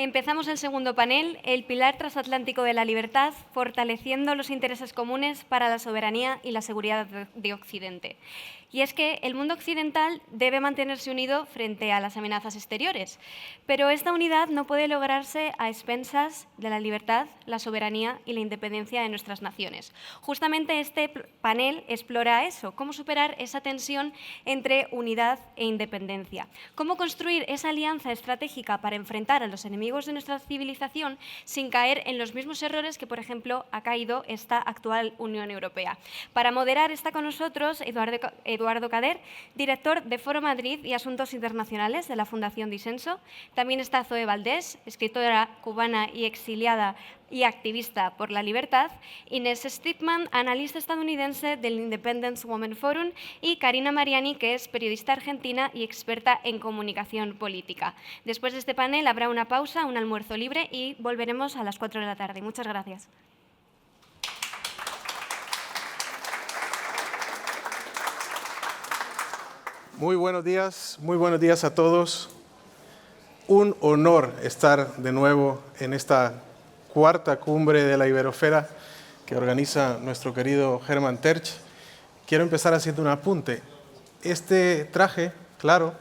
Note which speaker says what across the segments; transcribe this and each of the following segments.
Speaker 1: Empezamos el segundo panel, el pilar transatlántico de la libertad, fortaleciendo los intereses comunes para la soberanía y la seguridad de Occidente. Y es que el mundo occidental debe mantenerse unido frente a las amenazas exteriores, pero esta unidad no puede lograrse a expensas de la libertad, la soberanía y la independencia de nuestras naciones. Justamente este panel explora eso, cómo superar esa tensión entre unidad e independencia, cómo construir esa alianza estratégica para enfrentar a los enemigos de nuestra civilización sin caer en los mismos errores que, por ejemplo, ha caído esta actual Unión Europea. Para moderar está con nosotros Eduardo Cader, director de Foro Madrid y Asuntos Internacionales de la Fundación Disenso. También está Zoe Valdés, escritora cubana y exiliada y activista por la libertad, Inés Stipman, analista estadounidense del Independence Women Forum, y Karina Mariani, que es periodista argentina y experta en comunicación política. Después de este panel habrá una pausa, un almuerzo libre y volveremos a las 4 de la tarde. Muchas gracias.
Speaker 2: Muy buenos días a todos. Un honor estar de nuevo en esta cuarta cumbre de la Iberosfera que organiza nuestro querido Hermann Tertsch. Quiero empezar haciendo un apunte. Este traje, claro,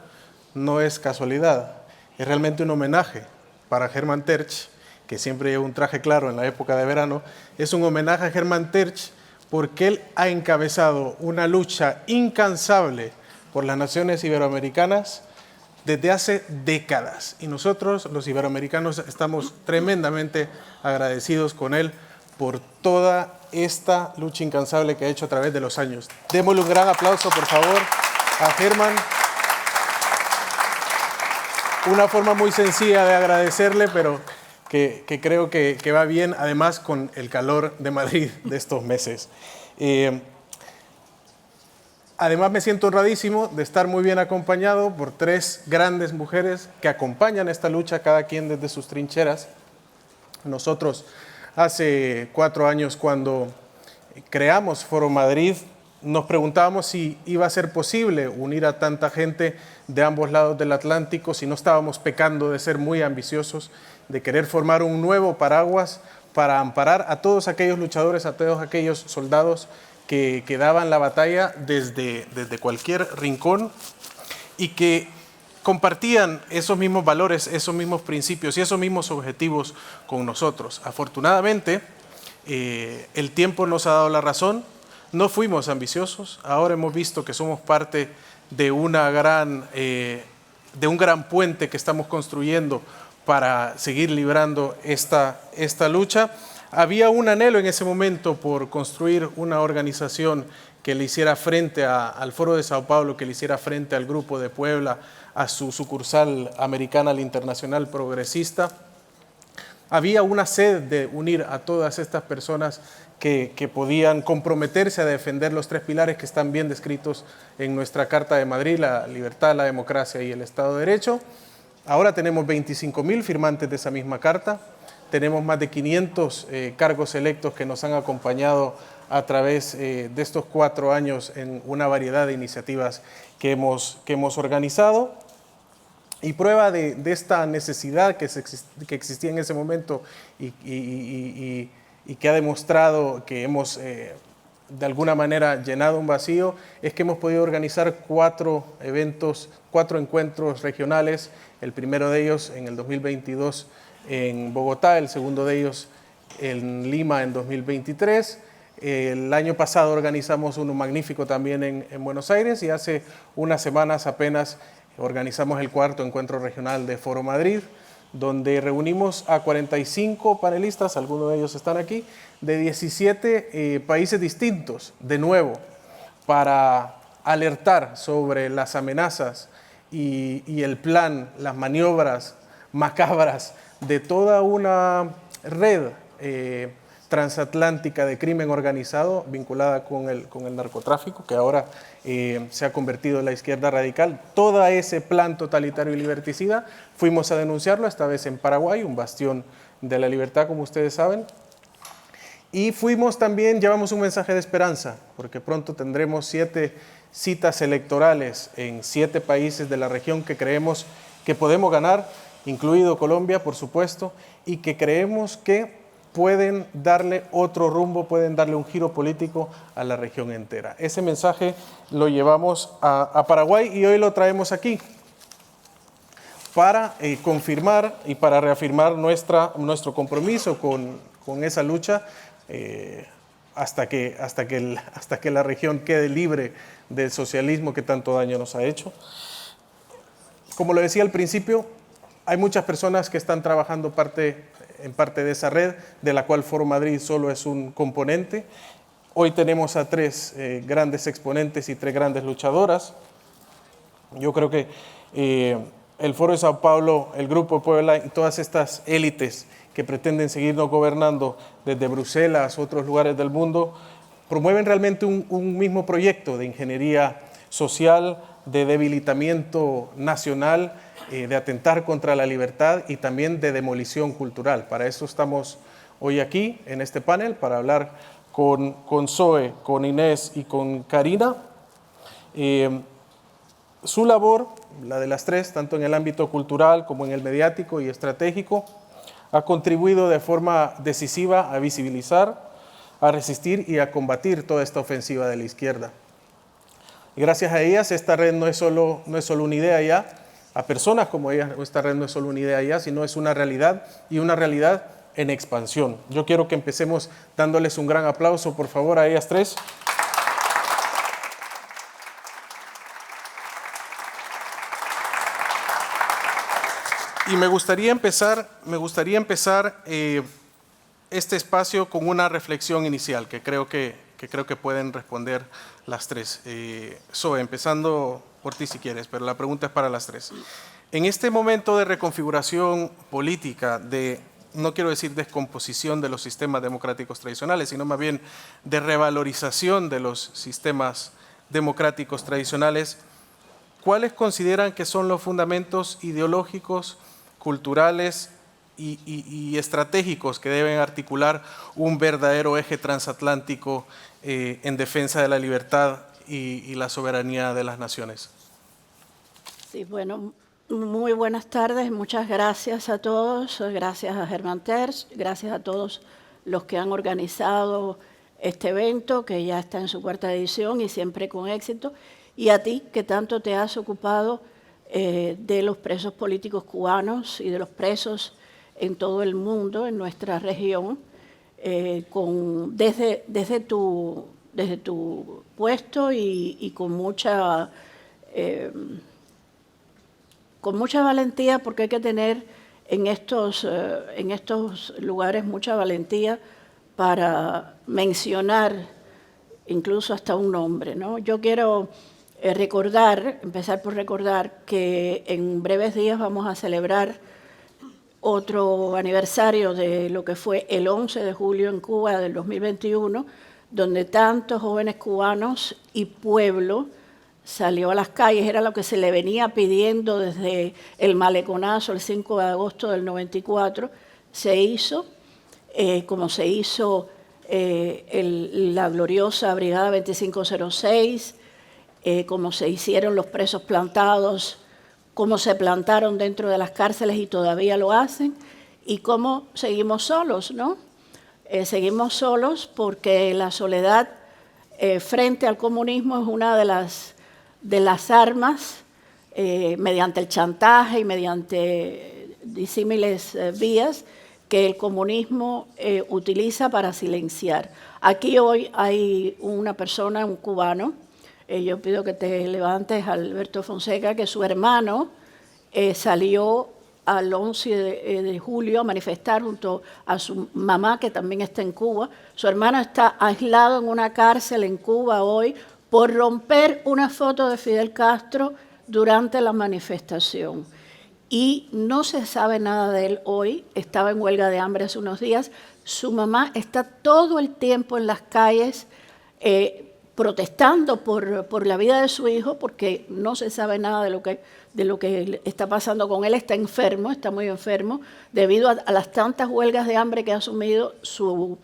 Speaker 2: no es casualidad, es realmente un homenaje para Hermann Tertsch, que siempre lleva un traje claro en la época de verano. Es un homenaje a Hermann Tertsch porque él ha encabezado una lucha incansable por las naciones iberoamericanas desde hace décadas. Y nosotros, los iberoamericanos, estamos tremendamente agradecidos con él por toda esta lucha incansable que ha hecho a través de los años. Démosle un gran aplauso, por favor, a Hermann. Una forma muy sencilla de agradecerle, pero que creo que va bien, además, con el calor de Madrid de estos meses. Además, me siento honradísimo de estar muy bien acompañado por tres grandes mujeres que acompañan esta lucha, cada quien desde sus trincheras. Nosotros, hace 4 años, cuando creamos Foro Madrid, nos preguntábamos si iba a ser posible unir a tanta gente de ambos lados del Atlántico, si no estábamos pecando de ser muy ambiciosos, de querer formar un nuevo paraguas para amparar a todos aquellos luchadores, a todos aquellos soldados que daban la batalla desde cualquier rincón y que compartían esos mismos valores, esos mismos principios y esos mismos objetivos con nosotros. Afortunadamente, el tiempo nos ha dado la razón, no fuimos ambiciosos, ahora hemos visto que somos parte de un gran puente que estamos construyendo para seguir librando esta lucha. Había un anhelo en ese momento por construir una organización que le hiciera frente al Foro de Sao Paulo, que le hiciera frente al Grupo de Puebla, a su sucursal americana, al Internacional Progresista. Había una sed de unir a todas estas personas que podían comprometerse a defender los 3 pilares que están bien descritos en nuestra Carta de Madrid: la libertad, la democracia y el Estado de Derecho. Ahora tenemos 25.000 firmantes de esa misma carta. Tenemos más de 500 cargos electos que nos han acompañado a través de estos 4 años en una variedad de iniciativas que hemos organizado. Y prueba de esta necesidad que existía en ese momento y que ha demostrado que hemos de alguna manera llenado un vacío, es que hemos podido organizar 4 encuentros regionales, el primero de ellos en el 2022 en Bogotá, el segundo de ellos en Lima en 2023. El año pasado organizamos uno magnífico también en Buenos Aires y hace unas semanas apenas organizamos el 4º encuentro regional de Foro Madrid, donde reunimos a 45 panelistas, algunos de ellos están aquí, de 17 países distintos, de nuevo, para alertar sobre las amenazas y el plan, las maniobras macabras de toda una red transatlántica de crimen organizado vinculada con el narcotráfico, que ahora se ha convertido en la izquierda radical. Todo ese plan totalitario y liberticida fuimos a denunciarlo, esta vez en Paraguay, un bastión de la libertad, como ustedes saben. Y llevamos un mensaje de esperanza, porque pronto tendremos 7 citas electorales en 7 países de la región que creemos que podemos ganar incluido Colombia, por supuesto, y que creemos que pueden darle otro rumbo, pueden darle un giro político a la región entera. Ese mensaje lo llevamos a Paraguay y hoy lo traemos aquí para confirmar y para reafirmar nuestro compromiso con esa lucha hasta que la región quede libre del socialismo que tanto daño nos ha hecho. Como lo decía al principio, hay muchas personas que están trabajando en parte de esa red, de la cual Foro Madrid solo es un componente. Hoy tenemos a 3 grandes exponentes y 3 grandes luchadoras. Yo creo que el Foro de Sao Paulo, el Grupo Puebla y todas estas élites que pretenden seguirnos gobernando desde Bruselas, otros lugares del mundo, promueven realmente un mismo proyecto de ingeniería social, de debilitamiento nacional, de atentar contra la libertad y también de demolición cultural. Para eso estamos hoy aquí en este panel, para hablar con Zoe, con Inés y con Karina. Su labor, la de las 3, tanto en el ámbito cultural como en el mediático y estratégico, ha contribuido de forma decisiva a visibilizar, a resistir y a combatir toda esta ofensiva de la izquierda. Y gracias a ellas, esta red no es solo una idea ya, a personas como ellas, esta red no es solo una idea ya, sino es una realidad y una realidad en expansión. Yo quiero que empecemos dándoles un gran aplauso, por favor, a ellas 3. Y me gustaría empezar este espacio con una reflexión inicial que creo que pueden responder las 3. Zoe, empezando por ti si quieres, pero la pregunta es para las 3. En este momento de reconfiguración política, no quiero decir descomposición de los sistemas democráticos tradicionales, sino más bien de revalorización de los sistemas democráticos tradicionales, ¿cuáles consideran que son los fundamentos ideológicos, culturales y estratégicos que deben articular un verdadero eje transatlántico en defensa de la libertad y la soberanía de las naciones?
Speaker 3: Sí, bueno, muy buenas tardes, muchas gracias a todos, gracias a Germán Terz, gracias a todos los que han organizado este evento, que ya está en su 4ª edición y siempre con éxito, y a ti, que tanto te has ocupado de los presos políticos cubanos y de los presos en todo el mundo, en nuestra región, desde tu puesto y con mucha valentía, porque hay que tener en estos lugares mucha valentía para mencionar incluso hasta un nombre, ¿no? Yo quiero empezar por recordar que en breves días vamos a celebrar otro aniversario de lo que fue el 11 de julio en Cuba del 2021, donde tantos jóvenes cubanos y pueblo salió a las calles. Era lo que se le venía pidiendo desde el maleconazo el 5 de agosto del 94. Se hizo, como se hizo la gloriosa Brigada 2506, como se hicieron los presos plantados, cómo se plantaron dentro de las cárceles y todavía lo hacen, y cómo seguimos solos, ¿no? Seguimos solos porque la soledad frente al comunismo es una de las armas, mediante el chantaje y mediante disímiles vías, que el comunismo utiliza para silenciar. Aquí hoy hay una persona, un cubano, yo pido que te levantes, Alberto Fonseca, que su hermano salió al 11 de julio a manifestar junto a su mamá, que también está en Cuba. Su hermano está aislado en una cárcel en Cuba hoy por romper una foto de Fidel Castro durante la manifestación. Y no se sabe nada de él hoy, estaba en huelga de hambre hace unos días. Su mamá está todo el tiempo en las calles protestando por la vida de su hijo, porque no se sabe nada de lo que está pasando con él. Está enfermo, está muy enfermo, debido a las tantas huelgas de hambre que ha asumido, su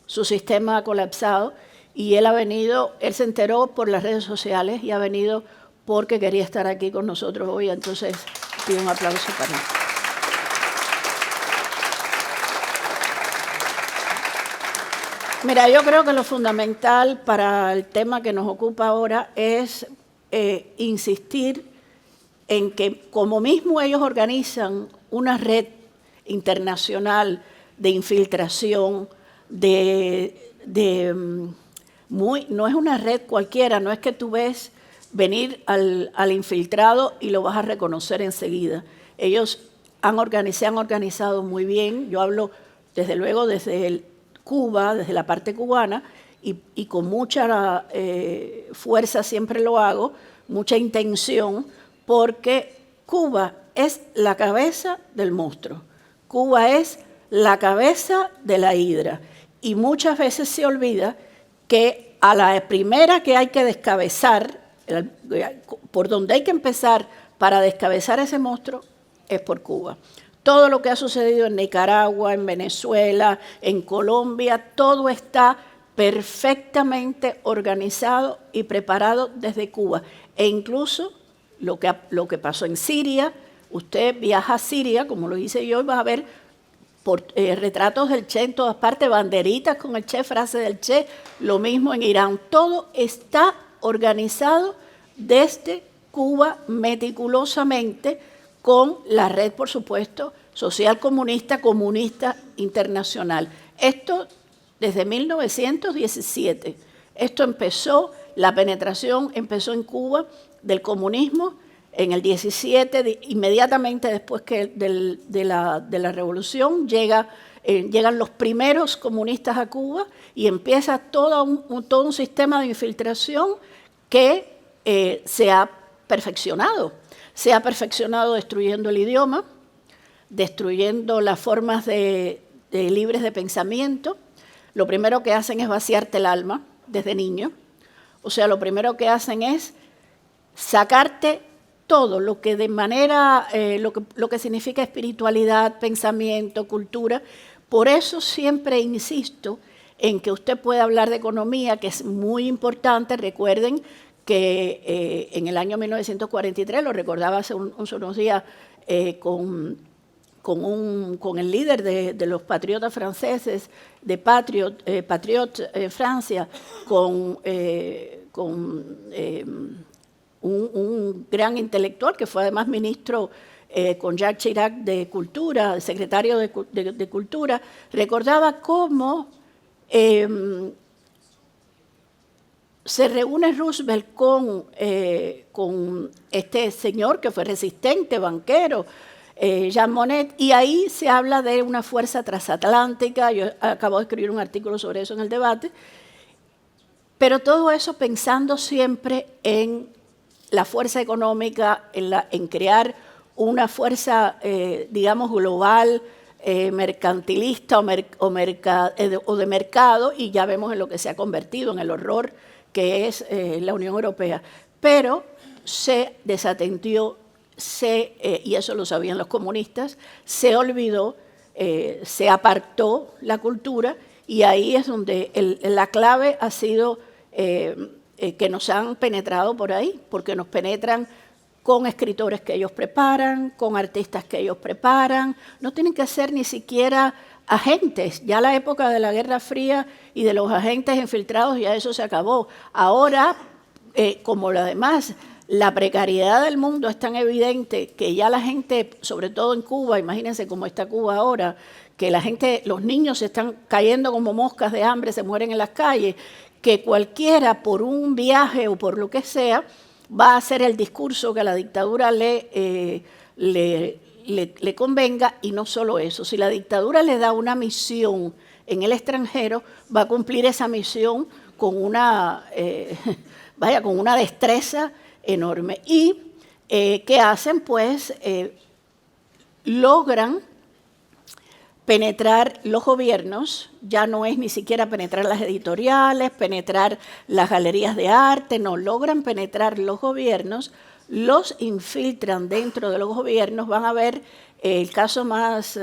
Speaker 3: sistema ha colapsado, y él se enteró por las redes sociales y ha venido porque quería estar aquí con nosotros hoy. Entonces pido un aplauso para él. Mira, yo creo que lo fundamental para el tema que nos ocupa ahora es insistir en que, como mismo ellos organizan una red internacional de infiltración, no es una red cualquiera, no es que tú ves venir al infiltrado y lo vas a reconocer enseguida. Ellos se han organizado muy bien, yo hablo desde luego desde Cuba, desde la parte cubana, y con mucha fuerza siempre lo hago, mucha intención, porque Cuba es la cabeza del monstruo, Cuba es la cabeza de la hidra, y muchas veces se olvida que a la primera que hay que descabezar, por donde hay que empezar para descabezar ese monstruo, es por Cuba. Todo lo que ha sucedido en Nicaragua, en Venezuela, en Colombia, todo está perfectamente organizado y preparado desde Cuba. E incluso lo que pasó en Siria, usted viaja a Siria, como lo hice yo, y vas a ver retratos del Che en todas partes, banderitas con el Che, frases del Che, lo mismo en Irán. Todo está organizado desde Cuba meticulosamente, con la red, por supuesto, social comunista internacional. Esto desde 1917. Esto empezó, la penetración empezó en Cuba del comunismo en el 17, inmediatamente después de la revolución, llegan los primeros comunistas a Cuba y empieza todo un sistema de infiltración que se ha perfeccionado. Se ha perfeccionado destruyendo el idioma, destruyendo las formas libres de pensamiento. Lo primero que hacen es vaciarte el alma desde niño. O sea, lo primero que hacen es sacarte todo lo que de manera, lo que significa espiritualidad, pensamiento, cultura. Por eso siempre insisto en que usted puede hablar de economía, que es muy importante. Recuerden que en el año 1943, lo recordaba hace unos días con el líder de los patriotas franceses, de Patriot Francia, con un gran intelectual que fue además ministro con Jacques Chirac de Cultura, secretario de Cultura, recordaba cómo se reúne Roosevelt con este señor que fue resistente, banquero, Jean Monnet, y ahí se habla de una fuerza transatlántica. Yo acabo de escribir un artículo sobre eso en el debate, pero todo eso pensando siempre en la fuerza económica, en crear una fuerza, digamos, global, mercantilista o de mercado, y ya vemos en lo que se ha convertido, en el horror que es la Unión Europea. Pero se desatendió, y eso lo sabían los comunistas, se olvidó, se apartó la cultura, y ahí es donde la clave ha sido que nos han penetrado por ahí, porque nos penetran con escritores que ellos preparan, con artistas que ellos preparan. No tienen que ser ni siquiera agentes. Ya la época de la Guerra Fría y de los agentes infiltrados, ya eso se acabó. Ahora, como lo demás, la precariedad del mundo es tan evidente que ya la gente, sobre todo en Cuba, imagínense cómo está Cuba ahora, que los niños se están cayendo como moscas de hambre, se mueren en las calles, que cualquiera por un viaje o por lo que sea va a hacer el discurso que a la dictadura le convenga. Y no solo eso, si la dictadura le da una misión en el extranjero, va a cumplir esa misión con una destreza enorme. ¿Y qué hacen? Pues logran penetrar los gobiernos. Ya no es ni siquiera penetrar las editoriales, penetrar las galerías de arte, no, logran penetrar los gobiernos, los infiltran dentro de los gobiernos. Van a ver el caso más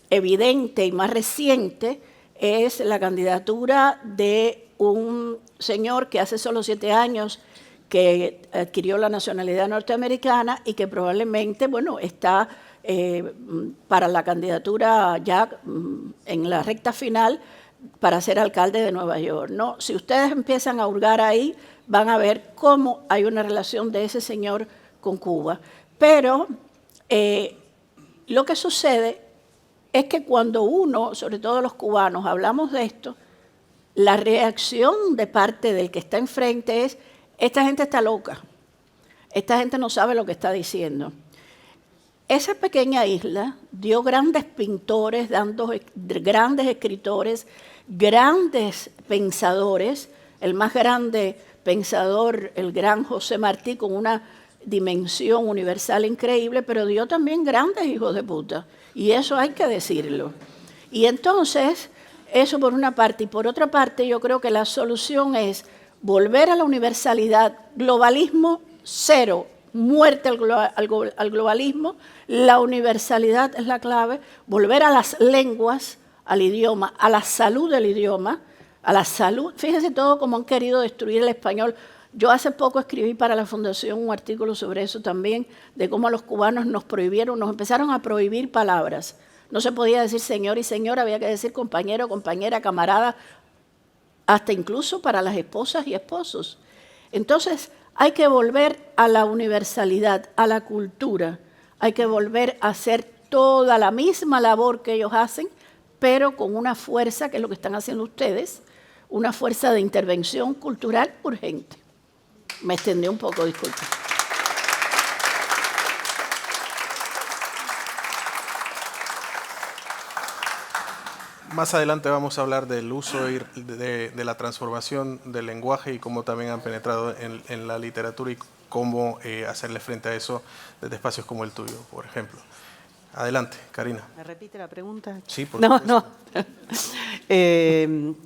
Speaker 3: evidente y más reciente es la candidatura de un señor que hace solo 7 años que adquirió la nacionalidad norteamericana y que probablemente, bueno, está para la candidatura ya en la recta final para ser alcalde de Nueva York. No, si ustedes empiezan a hurgar ahí, van a ver cómo hay una relación de ese señor con Cuba. Pero lo que sucede es que cuando uno, sobre todo los cubanos, hablamos de esto, la reacción de parte del que está enfrente es: esta gente está loca, esta gente no sabe lo que está diciendo. Esa pequeña isla dio grandes pintores, dando grandes escritores, grandes pensadores. El más grande pensador, el gran José Martí, con una dimensión universal increíble, pero dio también grandes hijos de puta. Y eso hay que decirlo. Y entonces, eso por una parte. Y por otra parte, yo creo que la solución es volver a la universalidad, globalismo cero, muerte al globalismo, la universalidad es la clave, volver a las lenguas, al idioma, a la salud del idioma, a la salud. Fíjense todo cómo han querido destruir el español. Yo hace poco escribí para la Fundación un artículo sobre eso también, de cómo a los cubanos nos empezaron a prohibir palabras. No se podía decir señor y señora, había que decir compañero, compañera, camarada, hasta incluso para las esposas y esposos. Entonces, hay que volver a la universalidad, a la cultura. Hay que volver a hacer toda la misma labor que ellos hacen, pero con una fuerza, que es lo que están haciendo ustedes, una fuerza de intervención cultural urgente. Me extendí un poco, disculpe.
Speaker 2: Más adelante vamos a hablar del uso de la transformación del lenguaje y cómo también han penetrado en la literatura y cómo hacerle frente a eso desde espacios como el tuyo, por ejemplo. Adelante, Karina.
Speaker 4: ¿Me repite la pregunta?
Speaker 2: Sí, por supuesto.
Speaker 4: No.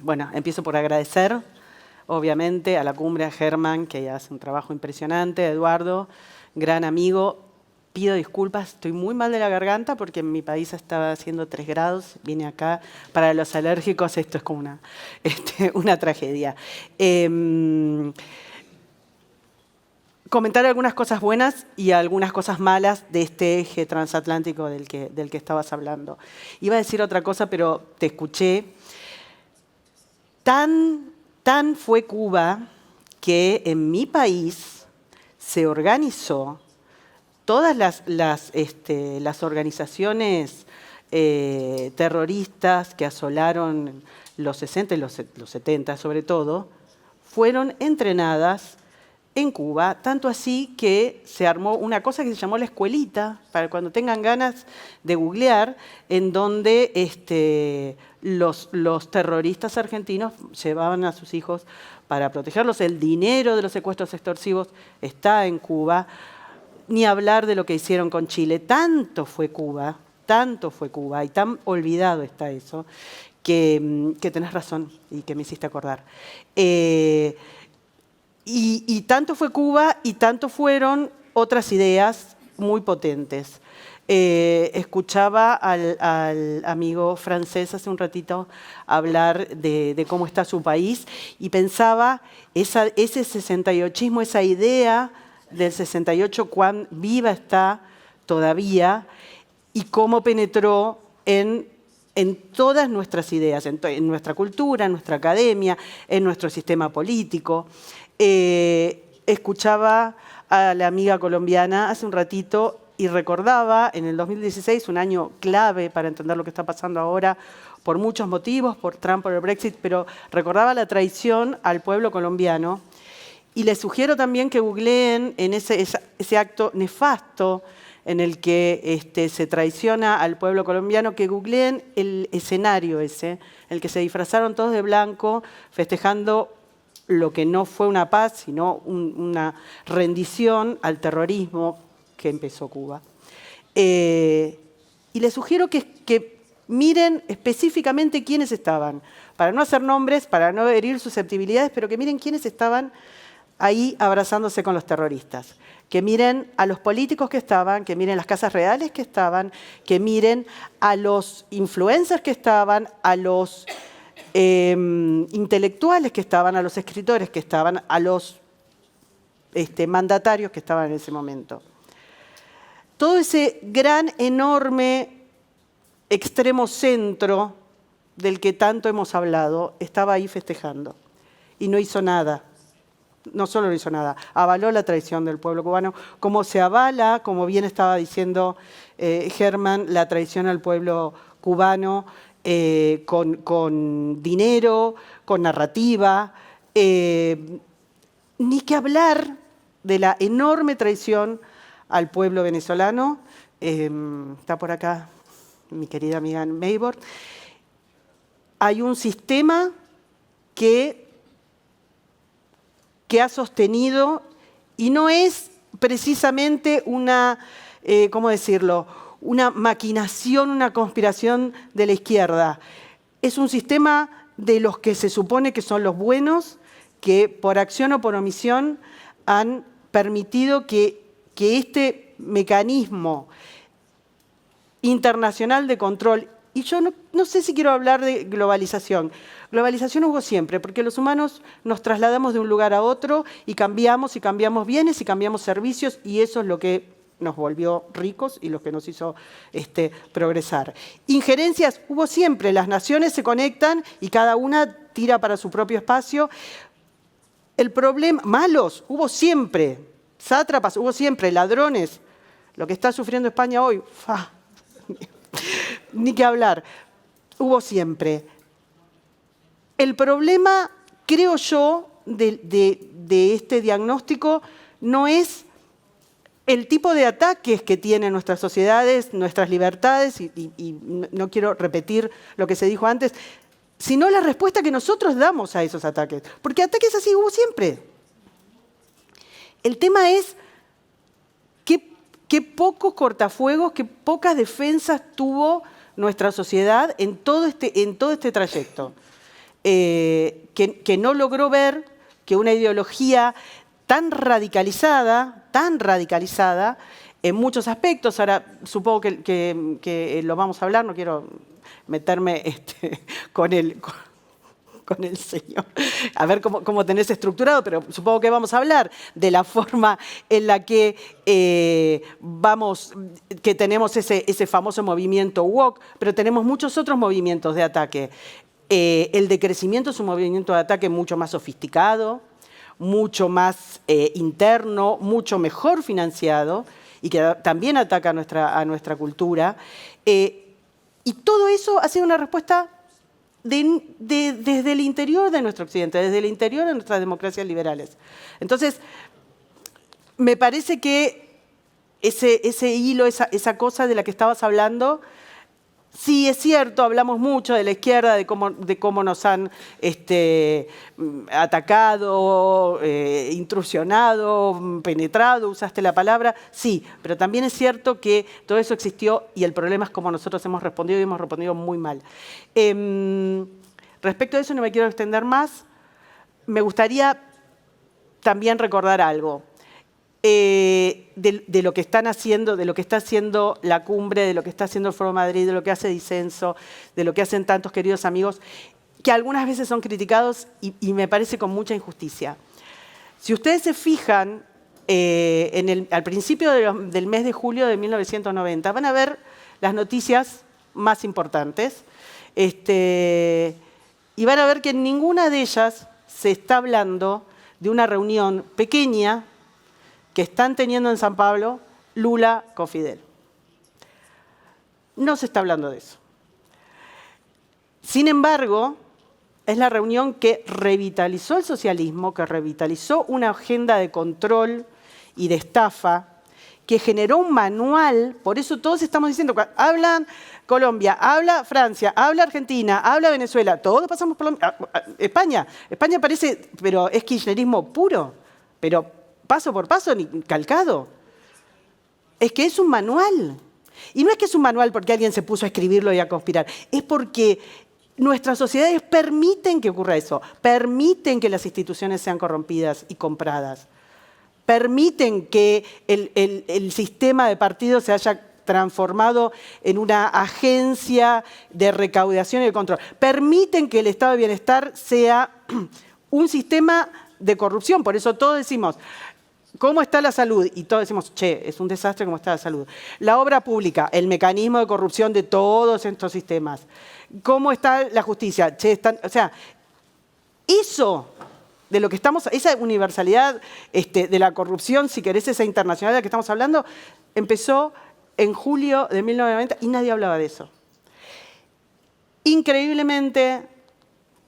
Speaker 4: Bueno, empiezo por agradecer, obviamente, a la Cumbre, a Germán, que hace un trabajo impresionante, a Eduardo, gran amigo. Pido disculpas, estoy muy mal de la garganta porque en mi país estaba haciendo 3 grados, vine acá. Para los alérgicos esto es como una tragedia. Comentar algunas cosas buenas y algunas cosas malas de este eje transatlántico del que estabas hablando. Iba a decir otra cosa, pero te escuché. Tan fue Cuba que en mi país se organizó todas las organizaciones terroristas que asolaron los 60 y los 70 sobre todo, fueron entrenadas en Cuba, tanto así que se armó una cosa que se llamó la escuelita, para cuando tengan ganas de googlear, en donde los terroristas argentinos llevaban a sus hijos para protegerlos. El dinero de los secuestros extorsivos está en Cuba. Ni hablar de lo que hicieron con Chile. Tanto fue Cuba, y tan olvidado está eso, que tenés razón y que me hiciste acordar. Y tanto fue Cuba y tanto fueron otras ideas muy potentes. Escuchaba al amigo francés hace un ratito hablar de cómo está su país y pensaba ese 68ismo, esa idea del 68, cuán viva está todavía y cómo penetró en todas nuestras ideas, en nuestra cultura, en nuestra academia, en nuestro sistema político. Escuchaba a la amiga colombiana hace un ratito y recordaba en el 2016, un año clave para entender lo que está pasando ahora, por muchos motivos, por Trump, por el Brexit, pero recordaba la traición al pueblo colombiano. Y les sugiero también que googleen en ese acto nefasto en el que se traiciona al pueblo colombiano, que googleen el escenario ese, en el que se disfrazaron todos de blanco, festejando lo que no fue una paz, sino una rendición al terrorismo que empezó Cuba. Y les sugiero que miren específicamente quiénes estaban, para no hacer nombres, para no herir susceptibilidades, pero que miren quiénes estaban ahí abrazándose con los terroristas, que miren a los políticos que estaban, que miren las casas reales que estaban, que miren a los influencers que estaban, a los intelectuales que estaban, a los escritores que estaban, a los mandatarios que estaban en ese momento. todo ese gran, enorme, extremo centro del que tanto hemos hablado estaba ahí festejando y no hizo nada. No solo no hizo nada, avaló la traición del pueblo cubano, como se avala, como bien estaba diciendo Germán, la traición al pueblo cubano con dinero, con narrativa, ni que hablar de la enorme traición al pueblo venezolano. Está por acá mi querida amiga Maybord. Hay un sistema que ha sostenido, y no es precisamente una, ¿cómo decirlo?, una maquinación, una conspiración de la izquierda. Es un sistema de los que se supone que son los buenos, que por acción o por omisión han permitido que este mecanismo internacional de control, y yo no sé si quiero hablar de globalización. Globalización hubo siempre, porque los humanos nos trasladamos de un lugar a otro y cambiamos bienes y cambiamos servicios, y eso es lo que nos volvió ricos y lo que nos hizo progresar. Injerencias hubo siempre, las naciones se conectan y cada una tira para su propio espacio. El problema, malos, hubo siempre, sátrapas, hubo siempre, ladrones. Lo que está sufriendo España hoy, ni que hablar, hubo siempre. El problema, creo yo, de este diagnóstico no es el tipo de ataques que tienen nuestras sociedades, nuestras libertades, y no quiero repetir lo que se dijo antes, sino la respuesta que nosotros damos a esos ataques. Porque ataques así hubo siempre. El tema es qué pocos cortafuegos, qué pocas defensas tuvo nuestra sociedad en todo este trayecto. Que no logró ver que una ideología tan radicalizada en muchos aspectos, ahora supongo que lo vamos a hablar, no quiero meterme con el señor, a ver cómo tenés estructurado, pero supongo que vamos a hablar de la forma en la que que tenemos ese famoso movimiento woke, pero tenemos muchos otros movimientos de ataque. El decrecimiento es un movimiento de ataque mucho más sofisticado, mucho más interno, mucho mejor financiado y que también ataca a nuestra cultura. Y todo eso ha sido una respuesta desde el interior de nuestro occidente, desde el interior de nuestras democracias liberales. Entonces, me parece que ese hilo, esa cosa de la que estabas hablando, sí, es cierto, hablamos mucho de la izquierda, de cómo nos han atacado, intrusionado, penetrado, usaste la palabra, sí, pero también es cierto que todo eso existió y el problema es cómo nosotros hemos respondido y hemos respondido muy mal. Respecto a eso no me quiero extender más, me gustaría también recordar algo. De lo que están haciendo, de lo que está haciendo la cumbre, de lo que está haciendo el Foro Madrid, de lo que hace Disenso, de lo que hacen tantos queridos amigos, que algunas veces son criticados y me parece con mucha injusticia. Si ustedes se fijan, al principio del mes de julio de 1990, van a ver las noticias más importantes y van a ver que en ninguna de ellas se está hablando de una reunión pequeña que están teniendo en San Pablo Lula con Fidel. No se está hablando de eso. Sin embargo, es la reunión que revitalizó el socialismo, que revitalizó una agenda de control y de estafa, que generó un manual, por eso todos estamos diciendo, hablan Colombia, habla Francia, habla Argentina, habla Venezuela, todos pasamos por España. España parece, pero es kirchnerismo puro, pero paso por paso, ni calcado. Es que es un manual. Y no es que es un manual porque alguien se puso a escribirlo y a conspirar. Es porque nuestras sociedades permiten que ocurra eso. Permiten que las instituciones sean corrompidas y compradas. Permiten que el sistema de partidos se haya transformado en una agencia de recaudación y de control. Permiten que el estado de bienestar sea un sistema de corrupción. Por eso todos decimos, ¿Cómo está la salud? Y todos decimos, che, es un desastre cómo está la salud. La obra pública, el mecanismo de corrupción de todos estos sistemas. ¿Cómo está la justicia? Che, o sea, eso de lo que estamos, esa universalidad de la corrupción, si querés, esa internacionalidad de la que estamos hablando, empezó en julio de 1990 y nadie hablaba de eso. Increíblemente,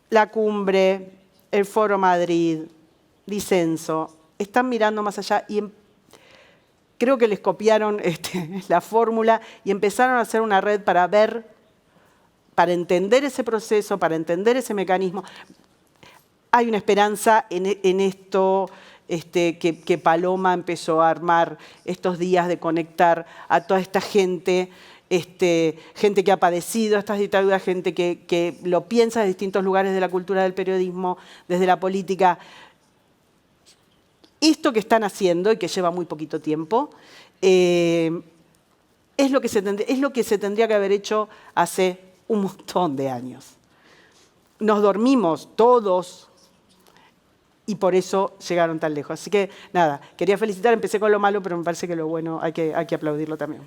Speaker 4: la cumbre, el Foro Madrid, Disenso, están mirando más allá y creo que les copiaron la fórmula y empezaron a hacer una red para ver, para entender ese proceso, para entender ese mecanismo. Hay una esperanza en esto que Paloma empezó a armar estos días de conectar a toda esta gente, gente que ha padecido estas dictaduras, gente que lo piensa de distintos lugares de la cultura del periodismo, desde la política. Esto que están haciendo y que lleva muy poquito tiempo es lo que se tendría que haber hecho hace un montón de años. Nos dormimos todos y por eso llegaron tan lejos. Así que nada, quería felicitar, empecé con lo malo, pero me parece que lo bueno hay que aplaudirlo también.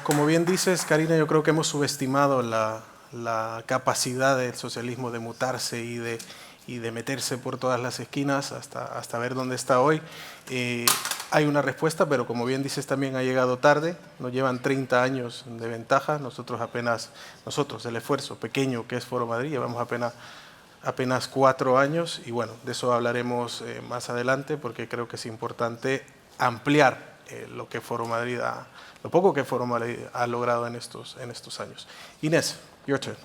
Speaker 2: Como bien dices, Karina, yo creo que hemos subestimado la capacidad del socialismo de mutarse y de meterse por todas las esquinas hasta ver dónde está hoy. Hay una respuesta, pero como bien dices, también ha llegado tarde. Nos llevan 30 años de ventaja. Nosotros, el esfuerzo pequeño que es Foro Madrid, llevamos apenas 4 años. Y bueno, de eso hablaremos más adelante, porque creo que es importante ampliar lo poco que Foro Madrid ha logrado en estos años. Inés, your turn.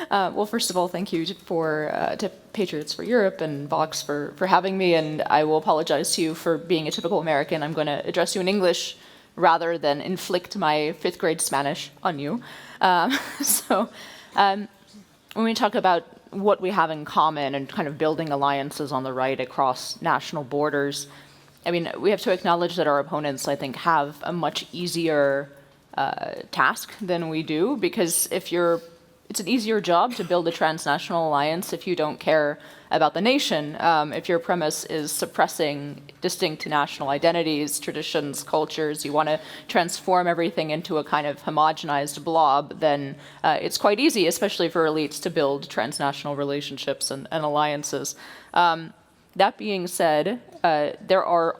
Speaker 5: Well, first of all, thank you to Patriots for Europe and Vox for having me, and I will apologize to you for being a typical American. I'm going to address you in English rather than inflict my 5th grade Spanish on you. When we talk about what we have in common and kind of building alliances on the right across national borders, I mean, we have to acknowledge that our opponents, I think, have a much easier task than we do, because it's an easier job to build a transnational alliance if you don't care about the nation. If your premise is suppressing distinct national identities, traditions, cultures, you want to transform everything into a kind of homogenized blob, then it's quite easy, especially for elites, to build transnational relationships and alliances. That being said, there's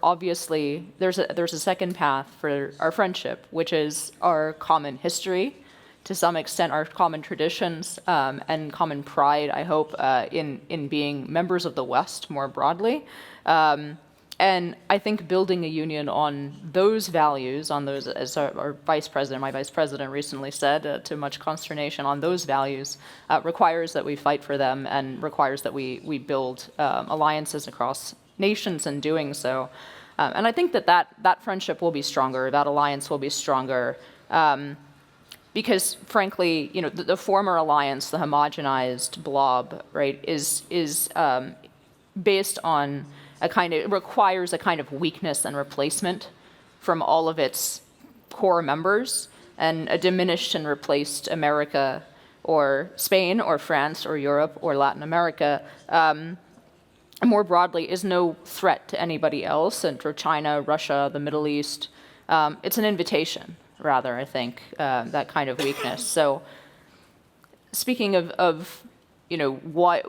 Speaker 5: a second path for our friendship, which is our common history, to some extent our common traditions, and common pride, I hope, in being members of the West more broadly. And I think building a union on those values, as our my vice president recently said, to much consternation, on those values, requires that we fight for them and requires that we build alliances across nations in doing so. And I think that friendship will be stronger, that alliance will be stronger, because frankly, the former alliance, the homogenized blob, right, is based on it requires a kind of weakness and replacement from all of its core members, and a diminished and replaced America or Spain or France or Europe or Latin America, more broadly, is no threat to anybody else, and for China, Russia, the Middle East. It's an invitation, rather, I think, that kind of weakness. So speaking of what,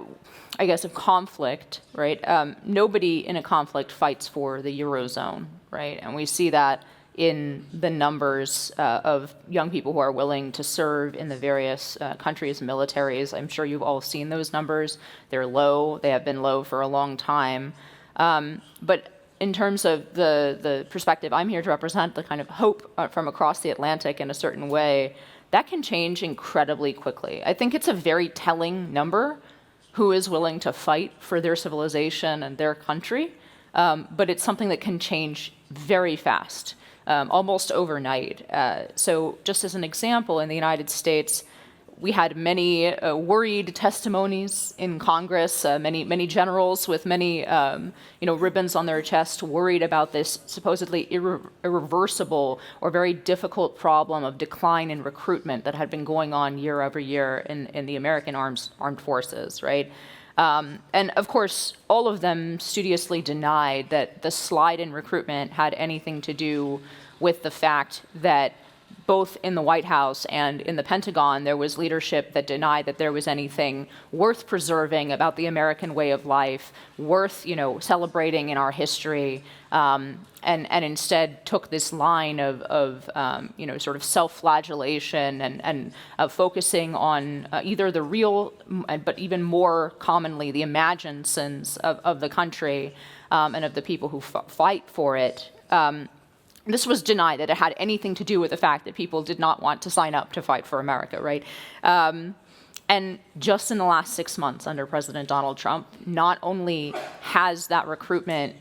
Speaker 5: I guess, of conflict, right? Nobody in a conflict fights for the Eurozone, right? And we see that in the numbers of young people who are willing to serve in the various countries' militaries. I'm sure you've all seen those numbers. They're low. They have been low for a long time. But in terms of the perspective I'm here to represent, the kind of hope from across the Atlantic in a certain way, that can change incredibly quickly. I think it's a very telling number, who is willing to fight for their civilization and their country, but it's something that can change very fast, almost overnight. So just as an example, in the United States, we had many worried testimonies in Congress, many generals with many ribbons on their chest worried about this supposedly irreversible or very difficult problem of decline in recruitment that had been going on year over year in the American armed forces, right? And of course, all of them studiously denied that the slide in recruitment had anything to do with the fact that both in the White House and in the Pentagon, there was leadership that denied that there was anything worth preserving about the American way of life, worth, celebrating in our history, and instead took this line of sort of self-flagellation and focusing on either the real, but even more commonly, the imagined sins of the country and of the people who fight for it. This was denied that it had anything to do with the fact that people did not want to sign up to fight for America, right? And just in the last 6 months under President Donald Trump, not only has that recruitment,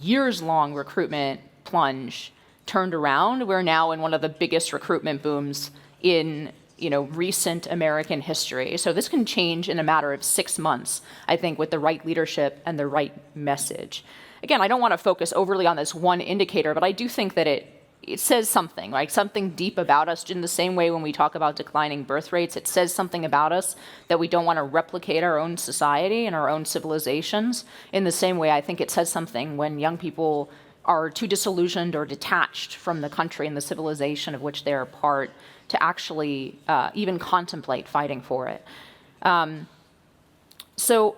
Speaker 5: years-long recruitment plunge turned around, we're now in one of the biggest recruitment booms in recent American history. So this can change in a matter of 6 months, I think, with the right leadership and the right message. Again, I don't want to focus overly on this one indicator, but I do think that it says something, right? Something deep about us. In the same way when we talk about declining birth rates, it says something about us that we don't want to replicate our own society and our own civilizations. In the same way, I think it says something when young people are too disillusioned or detached from the country and the civilization of which they're a part to actually even contemplate fighting for it. So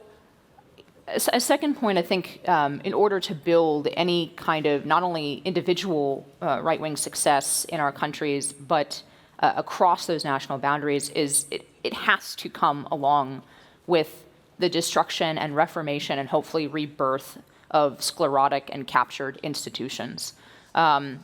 Speaker 5: a second point, I think, in order to build any kind of not only individual right-wing success in our countries, but across those national boundaries, is it has to come along with the destruction and reformation and hopefully rebirth of sclerotic and captured institutions. In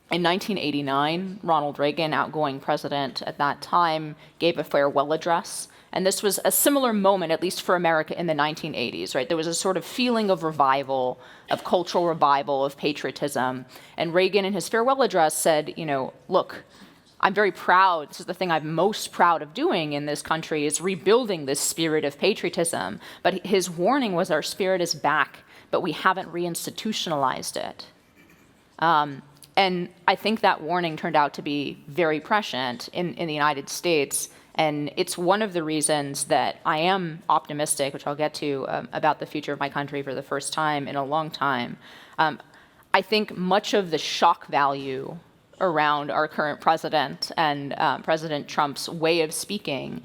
Speaker 5: 1989, Ronald Reagan, outgoing president at that time, gave a farewell address. And this was a similar moment, at least for America, in the 1980s, right? There was a sort of feeling of revival, of cultural revival, of patriotism. And Reagan, in his farewell address, said, look, I'm very proud. This is the thing I'm most proud of doing in this country, is rebuilding this spirit of patriotism. But his warning was our spirit is back, but we haven't reinstitutionalized it. And I think that warning turned out to be very prescient in the United States. And it's one of the reasons that I am optimistic, which I'll get to, about the future of my country for the first time in a long time. I think much of the shock value around our current president and President Trump's way of speaking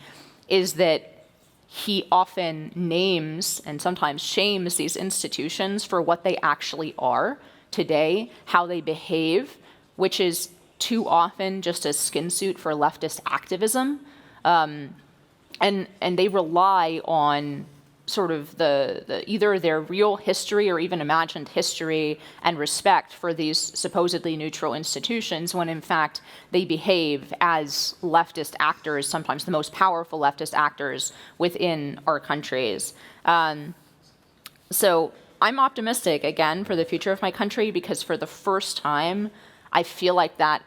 Speaker 5: is that he often names and sometimes shames these institutions for what they actually are today, how they behave, which is too often just a skin suit for leftist activism. And they rely on sort of the either their real history or even imagined history and respect for these supposedly neutral institutions, when in fact they behave as leftist actors, sometimes the most powerful leftist actors within our countries. So I'm optimistic, again, for the future of my country, because for the first time, I feel like that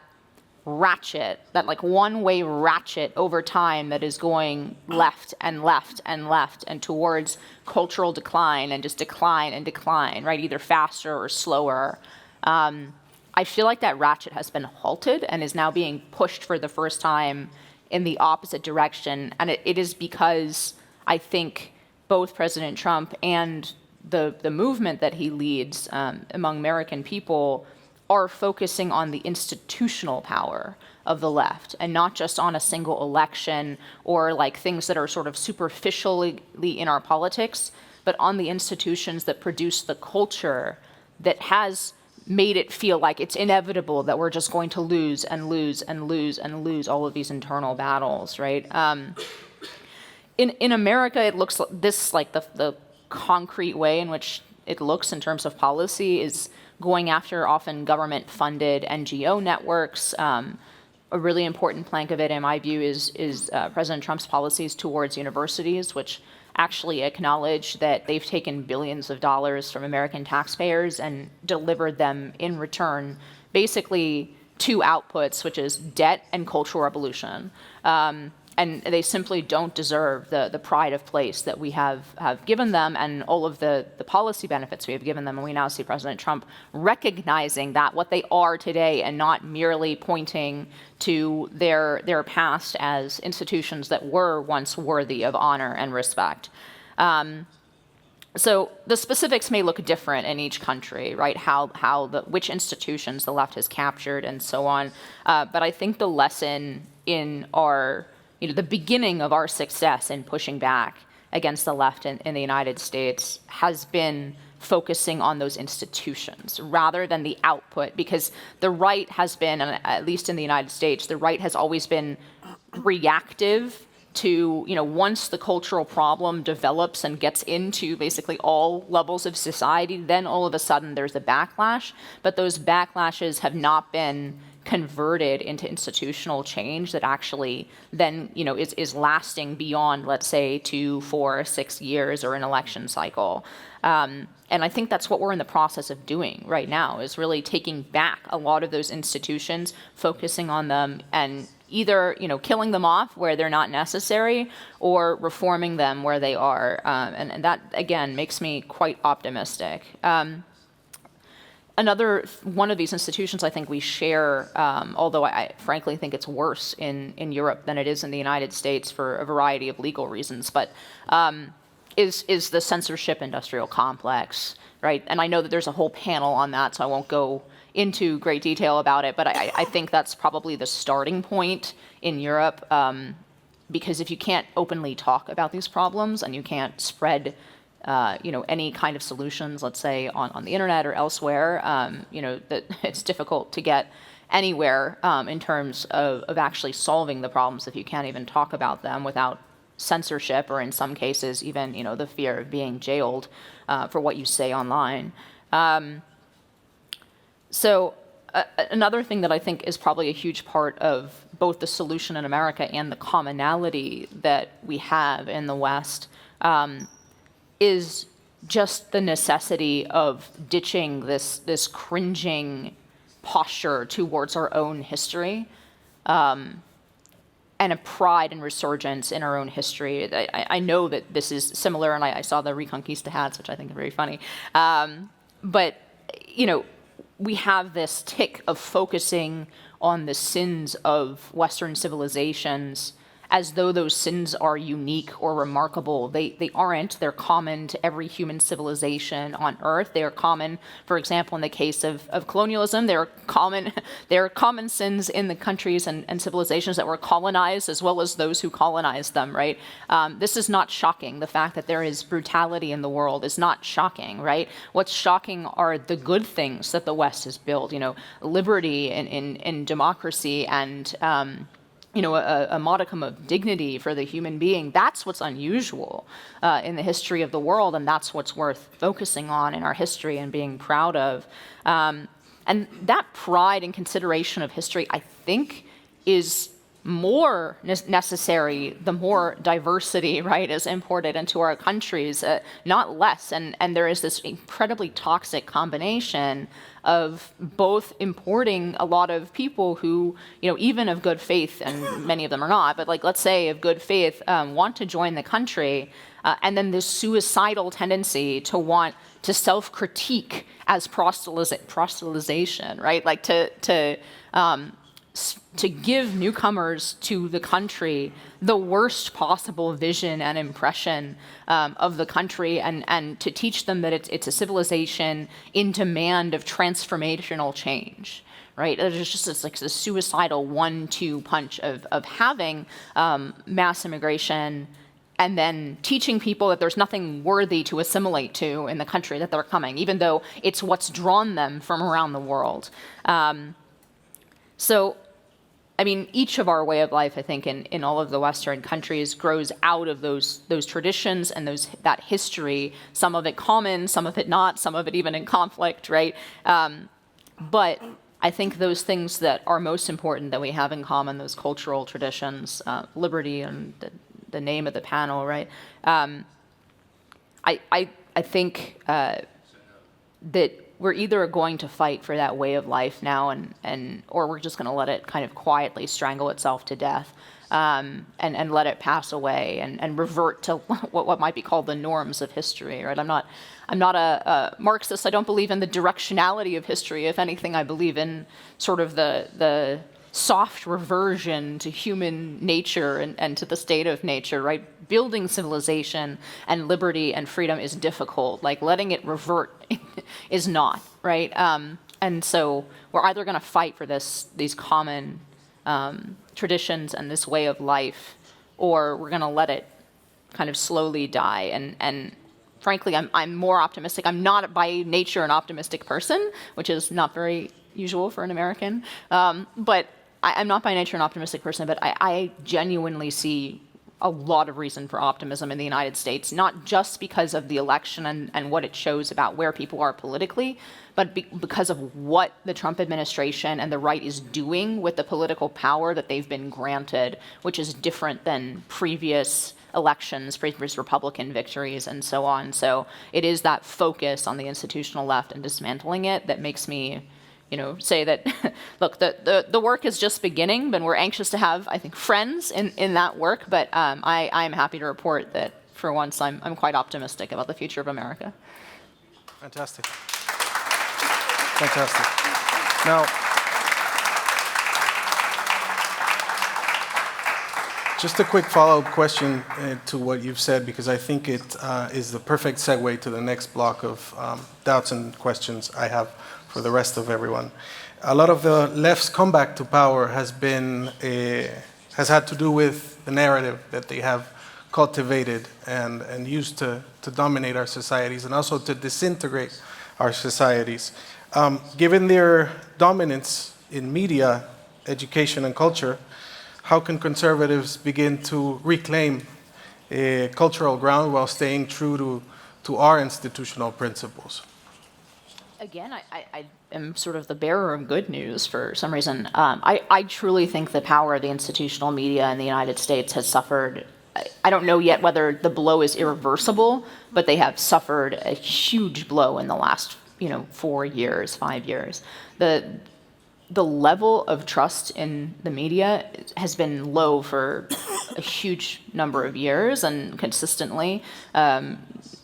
Speaker 5: ratchet, that like one-way ratchet over time that is going left and left and left and towards cultural decline and just decline and decline, right? Either faster or slower. I feel like that ratchet has been halted and is now being pushed for the first time in the opposite direction. And it is because I think both President Trump and the movement that he leads among American people are focusing on the institutional power of the left and not just on a single election or like things that are sort of superficially in our politics, but on the institutions that produce the culture that has made it feel like it's inevitable that we're just going to lose and lose and lose and lose all of these internal battles, right? In America, it looks like this, like the concrete way in which it looks in terms of policy is going after often government-funded NGO networks. A really important plank of it, in my view, is President Trump's policies towards universities, which actually acknowledge that they've taken billions of dollars from American taxpayers and delivered them in return, basically two outputs, which is debt and cultural revolution. And they simply don't deserve the pride of place that we have given them and all of the policy benefits we have given them. And we now see President Trump recognizing that, what they are today, and not merely pointing to their past as institutions that were once worthy of honor and respect. So the specifics may look different in each country, right? Which institutions the left has captured and so on. But I think the lesson in the beginning of our success in pushing back against the left in the United States has been focusing on those institutions rather than the output, because the right has been, at least in the United States, the right has always been reactive to, once the cultural problem develops and gets into basically all levels of society, then all of a sudden there's a backlash. But those backlashes have not been converted into institutional change that actually then, is lasting beyond, let's say, 2, 4, 6 years or an election cycle. And I think that's what we're in the process of doing right now, is really taking back a lot of those institutions, focusing on them, and either killing them off where they're not necessary or reforming them where they are. And that, again, makes me quite optimistic. Another one of these institutions I think we share, although I frankly think it's worse in Europe than it is in the United States for a variety of legal reasons, but is the censorship industrial complex, right? And I know that there's a whole panel on that, so I won't go into great detail about it, but I think that's probably the starting point in Europe, because if you can't openly talk about these problems and you can't spread any kind of solutions, let's say on the internet or elsewhere, that it's difficult to get anywhere in terms of actually solving the problems if you can't even talk about them without censorship, or in some cases even the fear of being jailed for what you say online. So another thing that I think is probably a huge part of both the solution in America and the commonality that we have in the West is just the necessity of ditching this cringing posture towards our own history, and a pride and resurgence in our own history. I know that this is similar, and I saw the Reconquista hats, which I think are very funny. But we have this tick of focusing on the sins of Western civilizations as though those sins are unique or remarkable. They aren't. They're common to every human civilization on Earth. They are common, for example, in the case of colonialism, there are common sins in the countries and civilizations that were colonized as well as those who colonized them, right? This is not shocking. The fact that there is brutality in the world is not shocking, right? What's shocking are the good things that the West has built, liberty and democracy and a modicum of dignity for the human being. That's what's unusual in the history of the world, and that's what's worth focusing on in our history and being proud of. And that pride and consideration of history, I think, is more necessary the more diversity, right, is imported into our countries, not less. And there is this incredibly toxic combination of both importing a lot of people who, even of good faith, and many of them are not, but let's say of good faith, want to join the country, and then this suicidal tendency to want to self-critique as proselytization, right? To give newcomers to the country the worst possible vision and impression of the country, and to teach them that it's a civilization in demand of transformational change, right? There's just this suicidal 1-2 punch of having mass immigration and then teaching people that there's nothing worthy to assimilate to in the country that they're coming, even though it's what's drawn them from around the world. Each of our way of life, I think, in all of the Western countries grows out of those traditions and that history, some of it common, some of it not, some of it even in conflict, right? But I think those things that are most important that we have in common, those cultural traditions, liberty and the name of the panel, right? I think that we're either going to fight for that way of life now, or we're just going to let it kind of quietly strangle itself to death, and let it pass away and revert to what might be called the norms of history. Right? I'm not a Marxist. I don't believe in the directionality of history. If anything, I believe in sort of the soft reversion to human nature and to the state of nature, right? Building civilization and liberty and freedom is difficult. Like letting it revert is not, right? And so we're either going to fight for these common traditions and this way of life, or we're going to let it kind of slowly die. And frankly, I'm more optimistic. I'm not by nature an optimistic person, which is not very usual for an American. But I'm not by nature an optimistic person, but I genuinely see a lot of reason for optimism in the United States, not just because of the election and what it shows about where people are politically, but because of what the Trump administration and the right is doing with the political power that they've been granted, which is different than previous elections, previous Republican victories, and so on. So it is that focus on the institutional left and dismantling it that makes me say that, look, the work is just beginning, but we're anxious to have, I think, friends in that work. But I'm happy to report that, for once, I'm quite optimistic about the future of America.
Speaker 2: Fantastic. Fantastic. Now, just a quick follow-up question to what you've said, because I think it is the perfect segue to the next block of doubts and questions I have for the rest of everyone. A lot of the left's comeback to power has had to do with the narrative that they have cultivated and used to dominate our societies and also to disintegrate our societies. Given their dominance in media, education, and culture, how can conservatives begin to reclaim cultural ground while staying true to our institutional principles?
Speaker 5: Again, I am sort of the bearer of good news for some reason. I truly think the power of the institutional media in the United States has suffered. I don't know yet whether the blow is irreversible, but they have suffered a huge blow in the last 4 years, 5 years. The level of trust in the media has been low for a huge number of years, and consistently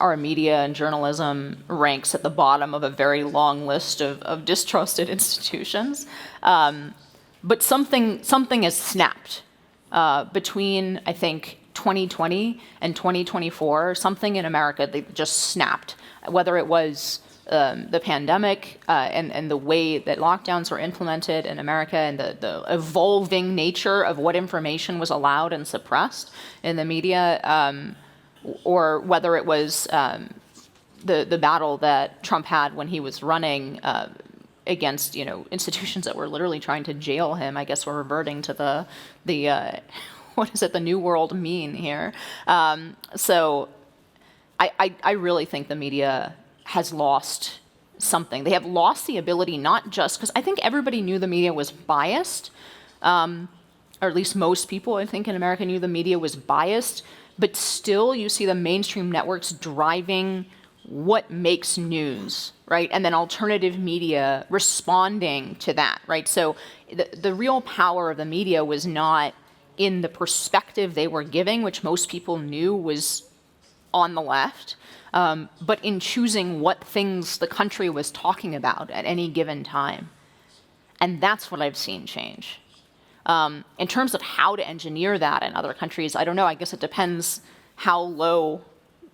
Speaker 5: our media and journalism ranks at the bottom of a very long list of distrusted institutions. But something has snapped between, I think, 2020 and 2024. Something in America, they just snapped, whether it was the pandemic and the way that lockdowns were implemented in America and the evolving nature of what information was allowed and suppressed in the media, or whether it was the battle that Trump had when he was running against institutions that were literally trying to jail him. I guess we're reverting to the what is it, the New World mean here. So I really think the media has lost something. They have lost the ability, not just because I think everybody knew the media was biased, or at least most people, I think, in America knew the media was biased, but still you see the mainstream networks driving what makes news, right? And then alternative media responding to that, right? So the real power of the media was not in the perspective they were giving, which most people knew was on the left, but in choosing what things the country was talking about at any given time. And that's what I've seen change. In terms of how to engineer that in other countries, I don't know. I guess it depends how low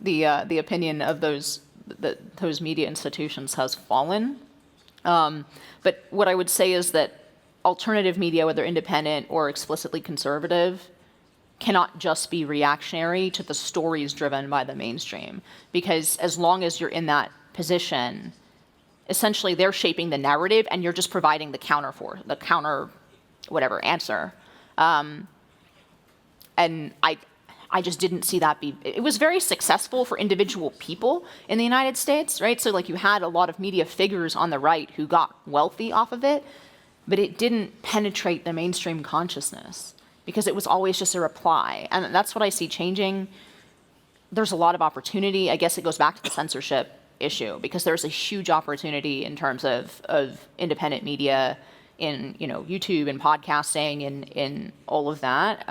Speaker 5: the opinion of those media institutions has fallen. But what I would say is that alternative media, whether independent or explicitly conservative, cannot just be reactionary to the stories driven by the mainstream. Because as long as you're in that position, essentially they're shaping the narrative and you're just providing the counter answer. And I just didn't see that it was very successful for individual people in the United States, right? So like you had a lot of media figures on the right who got wealthy off of it, but it didn't penetrate the mainstream consciousness because it was always just a reply. And that's what I see changing. There's a lot of opportunity. I guess it goes back to the censorship issue, because there's a huge opportunity in terms of independent media in, you know, YouTube and podcasting and in all of that,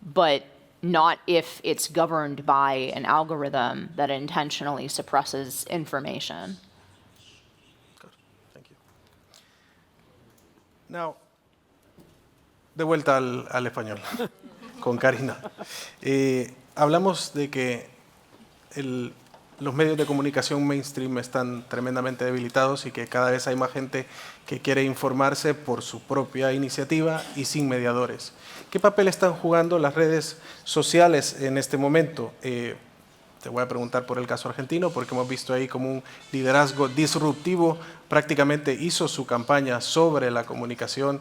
Speaker 5: but not if it's governed by an algorithm that intentionally suppresses information.
Speaker 2: Good. Thank you. Now, de vuelta al español, con Karina. Hablamos de que los medios de comunicación mainstream están tremendamente debilitados y que cada vez hay más gente que quiere informarse por su propia iniciativa y sin mediadores. ¿Qué papel están jugando las redes sociales en este momento? Te voy a preguntar por el caso argentino, porque hemos visto ahí como un liderazgo disruptivo prácticamente hizo su campaña sobre la comunicación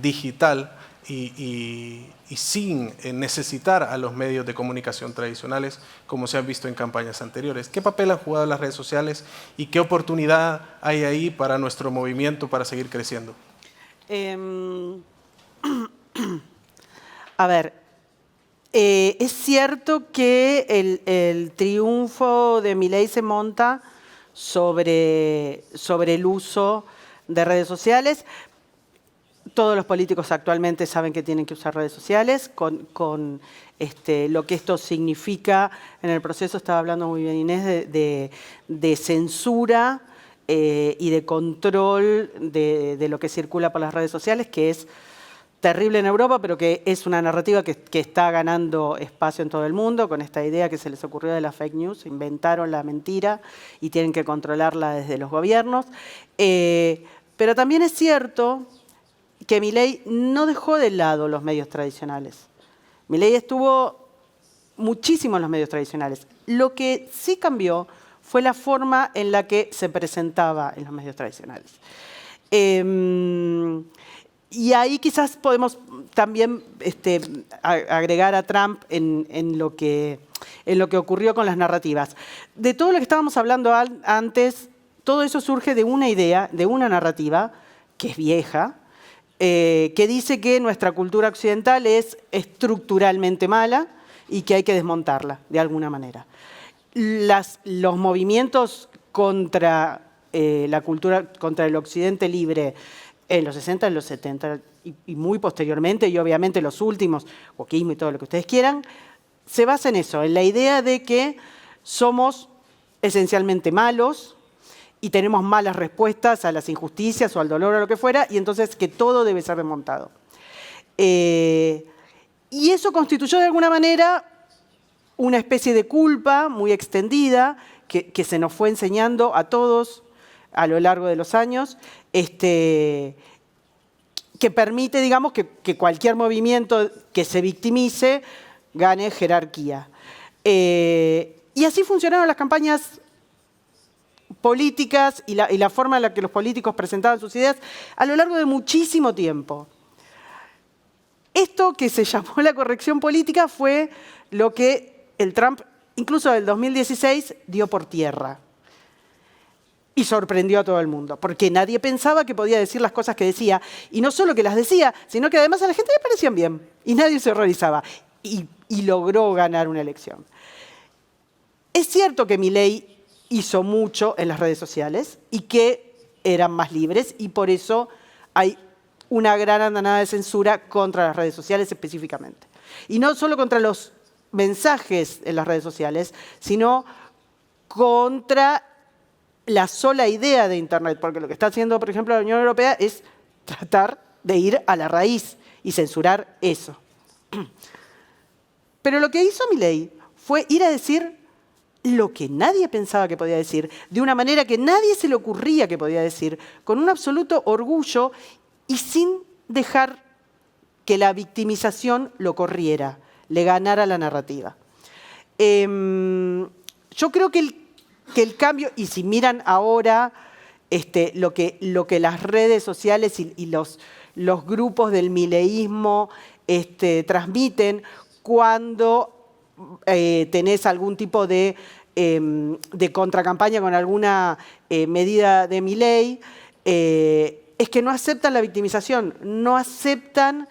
Speaker 2: digital y sin necesitar a los medios de comunicación tradicionales, como se han visto en campañas anteriores. ¿Qué papel han jugado las redes sociales y qué oportunidad hay ahí para nuestro movimiento para seguir creciendo?
Speaker 4: A ver, es cierto que el triunfo de Milei se monta sobre el uso de redes sociales. Todos los políticos actualmente saben que tienen que usar redes sociales con lo que esto significa en el proceso. Estaba hablando muy bien Inés de censura y de control de lo que circula por las redes sociales, que es terrible en Europa, pero que es una narrativa que está ganando espacio en todo el mundo, con esta idea que se les ocurrió de la fake news. Inventaron la mentira y tienen que controlarla desde los gobiernos. Pero también es cierto que Milei no dejó de lado los medios tradicionales. Milei estuvo muchísimo en los medios tradicionales. Lo que sí cambió fue la forma en la que se presentaba en los medios tradicionales. Y ahí quizás podemos también agregar a Trump en lo que ocurrió con las narrativas. De todo lo que estábamos hablando antes, todo eso surge de una idea, de una narrativa que es vieja, que dice que nuestra cultura occidental es estructuralmente mala y que hay que desmontarla de alguna manera. Los movimientos contra la cultura, contra el occidente libre en los 60, en los 70 y muy posteriormente, y obviamente los últimos, wokismo y todo lo que ustedes quieran, se basa en eso, en la idea de que somos esencialmente malos, y tenemos malas respuestas a las injusticias o al dolor o lo que fuera, y entonces que todo debe ser desmontado. Y eso constituyó de alguna manera una especie de culpa muy extendida que se nos fue enseñando a todos a lo largo de los años, que permite, digamos, que cualquier movimiento que se victimice gane jerarquía. Y así funcionaron las campañas políticas y la forma en la que los políticos presentaban sus ideas a lo largo de muchísimo tiempo. Esto que se llamó la corrección política fue lo que el Trump, incluso del 2016, dio por tierra. Y sorprendió a todo el mundo, porque nadie pensaba que podía decir las cosas que decía. Y no solo que las decía, sino que además a la gente le parecían bien. Y nadie se horrorizaba. Y logró ganar una elección. Es cierto que Milei hizo mucho en las redes sociales y que eran más libres, y por eso hay una gran andanada de censura contra las redes sociales específicamente. Y no solo contra los mensajes en las redes sociales, sino contra la sola idea de Internet, porque lo que está haciendo, por ejemplo, la Unión Europea es tratar de ir a la raíz y censurar eso. Pero lo que hizo Milei fue ir a decir lo que nadie pensaba que podía decir, de una manera que nadie se le ocurría que podía decir, con un absoluto orgullo y sin dejar que la victimización lo corriera, le ganara la narrativa. Yo creo que el cambio, y si miran ahora lo que las redes sociales y los grupos del mileísmo transmiten cuando tenés algún tipo de contracampaña con alguna medida de Milei, es que no aceptan la victimización, no aceptan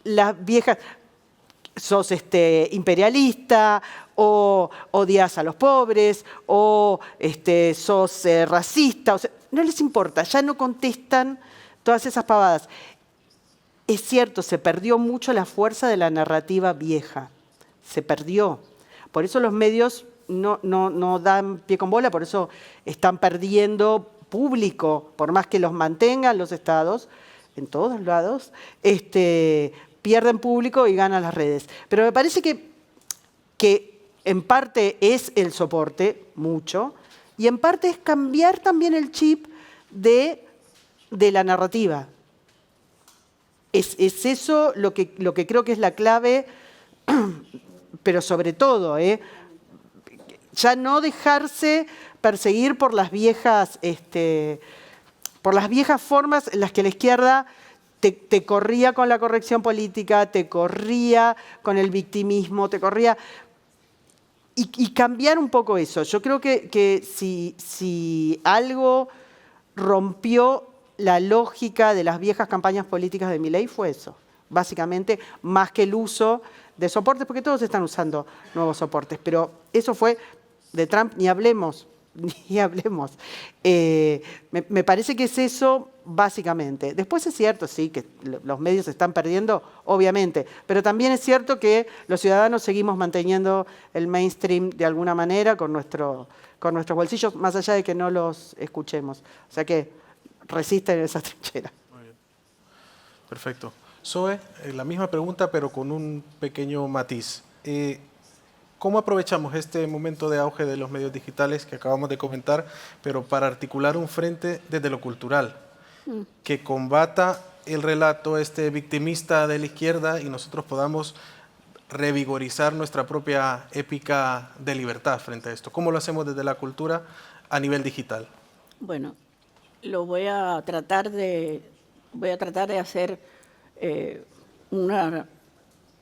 Speaker 4: las viejas... sos imperialista, o odias a los pobres, o sos racista. O sea, no les importa, ya no contestan todas esas pavadas. Es cierto, se perdió mucho la fuerza de la narrativa vieja. Se perdió. Por eso los medios no dan pie con bola, por eso están perdiendo público, por más que los mantengan los estados, en todos lados, pierden público y ganan las redes. Pero me parece que en parte es el soporte, mucho, y en parte es cambiar también el chip de la narrativa. Es eso lo que creo que es la clave, pero sobre todo, ya no dejarse perseguir por las viejas formas en las que la izquierda te corría con la corrección política, te corría con el victimismo, te corría... Y cambiar un poco eso. Yo creo que si algo rompió la lógica de las viejas campañas políticas de Milei fue eso. Básicamente, más que el uso de soportes, porque todos están usando nuevos soportes, pero eso fue de Trump, ni hablemos. Me parece que es eso básicamente. Después es cierto, sí, que los medios se están perdiendo, obviamente, pero también es cierto que los ciudadanos seguimos manteniendo el mainstream de alguna manera con nuestros bolsillos, más allá de que no los escuchemos. O sea que resisten en esa trinchera.
Speaker 2: Muy bien. Perfecto. Zoe, la misma pregunta, pero con un pequeño matiz. ¿Cómo aprovechamos este momento de auge de los medios digitales que acabamos de comentar, pero para articular un frente desde lo cultural, que combata el relato victimista de la izquierda y nosotros podamos revigorizar nuestra propia épica de libertad frente a esto? ¿Cómo lo hacemos desde la cultura a nivel digital?
Speaker 3: Bueno, voy a tratar de hacer un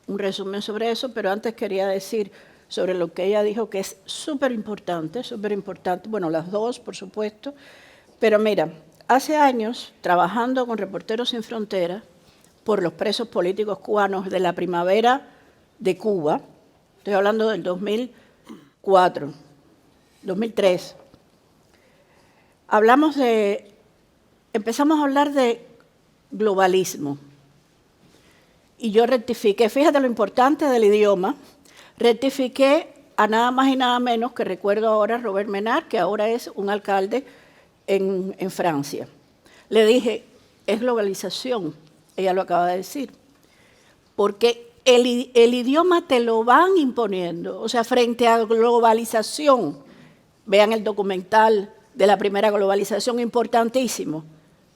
Speaker 3: resumen sobre eso, pero antes quería decir sobre lo que ella dijo, que es súper importante, bueno, las dos, por supuesto, pero mira, hace años, trabajando con Reporteros Sin Fronteras, por los presos políticos cubanos de la primavera de Cuba, estoy hablando del 2004, 2003, empezamos a hablar de globalismo, y yo rectifiqué, fíjate lo importante del idioma, rectifiqué a nada más y nada menos que recuerdo ahora a Robert Menard, que ahora es un alcalde en Francia. Le dije, es globalización, ella lo acaba de decir, porque el idioma te lo van imponiendo, o sea, frente a globalización, vean el documental de la primera globalización, importantísimo,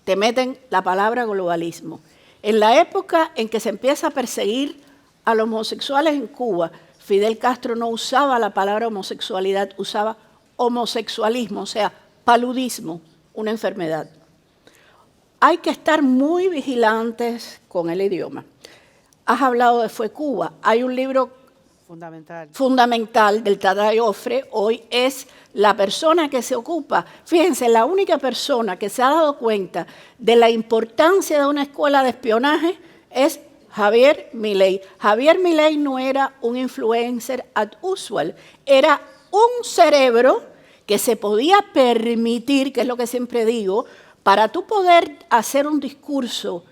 Speaker 3: te meten la palabra globalismo. En la época en que se empieza a perseguir a los homosexuales en Cuba, Fidel Castro no usaba la palabra homosexualidad, usaba homosexualismo, o sea, paludismo, una enfermedad. Hay que estar muy vigilantes con el idioma. Has hablado de Fue Cuba. Hay un libro fundamental del Tata Joffre. Hoy es la persona que se ocupa. Fíjense, la única persona que se ha dado cuenta de la importancia de una escuela de espionaje es Javier Milei. Javier Milei no era un influencer ad usual, era un cerebro que se podía permitir, que es lo que siempre digo, para tú poder hacer un discurso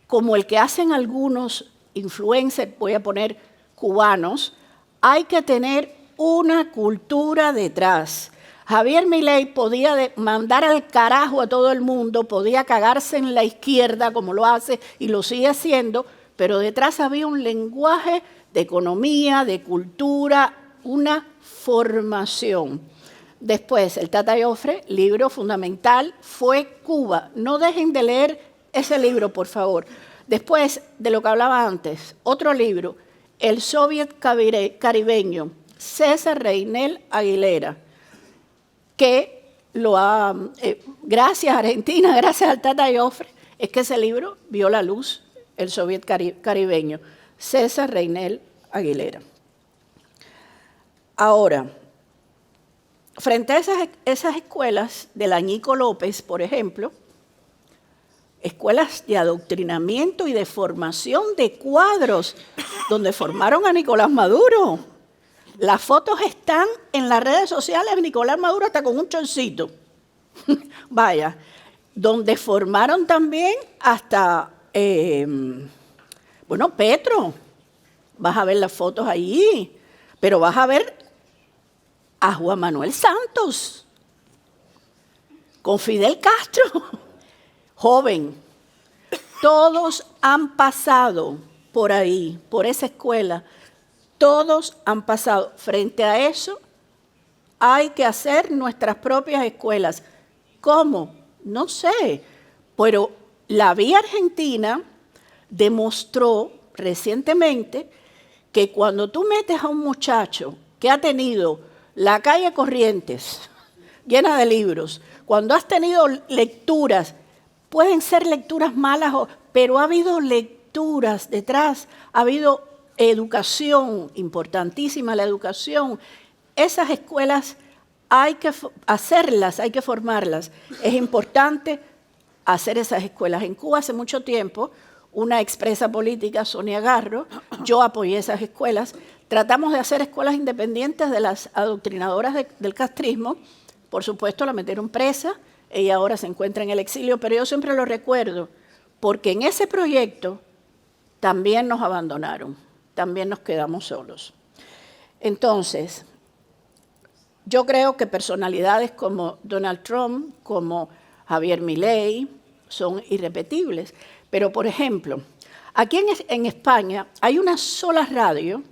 Speaker 3: como el que hacen algunos influencers, voy a poner cubanos, hay que tener una cultura detrás. Javier Milei podía mandar al carajo a todo el mundo, podía cagarse en la izquierda como lo hace y lo sigue haciendo, pero detrás había un lenguaje de economía, de cultura, una formación. Después, el Tata Joffre, libro fundamental, Fue Cuba. No dejen de leer ese libro, por favor. Después, de lo que hablaba antes, otro libro, El Soviet Caribeño, César Reynel Aguilera, que gracias a Argentina, gracias al Tata Joffre, es que ese libro vio la luz, El Soviet Caribeño, César Reynel Aguilera. Ahora, frente a esas escuelas de la Ñico López, por ejemplo, escuelas de adoctrinamiento y de formación de cuadros, donde formaron a Nicolás Maduro. Las fotos están en las redes sociales de Nicolás Maduro hasta con un chorcito. Vaya, donde formaron también hasta, Petro. Vas a ver las fotos allí, pero vas a ver a Juan Manuel Santos con Fidel Castro, joven. Todos han pasado por ahí, por esa escuela. Todos han pasado. Frente a eso, hay que hacer nuestras propias escuelas. ¿Cómo? No sé. Pero la vía argentina demostró recientemente que cuando tú metes a un muchacho que ha tenido la calle Corrientes llena de libros, cuando has tenido lecturas, pueden ser lecturas malas, pero ha habido lecturas detrás, ha habido educación, importantísima la educación. Esas escuelas hay que hacerlas, hay que formarlas. Es importante hacer esas escuelas. En Cuba hace mucho tiempo, una expresa política, Sonia Garro, yo apoyé esas escuelas. Tratamos de hacer escuelas independientes de las adoctrinadoras del castrismo. Por supuesto, la metieron presa, ella ahora se encuentra en el exilio, pero yo siempre lo recuerdo, porque en ese proyecto también nos abandonaron, también nos quedamos solos. Entonces, yo creo que personalidades como Donald Trump, como Javier Milei, son irrepetibles. Pero, por ejemplo, aquí en España hay una sola radio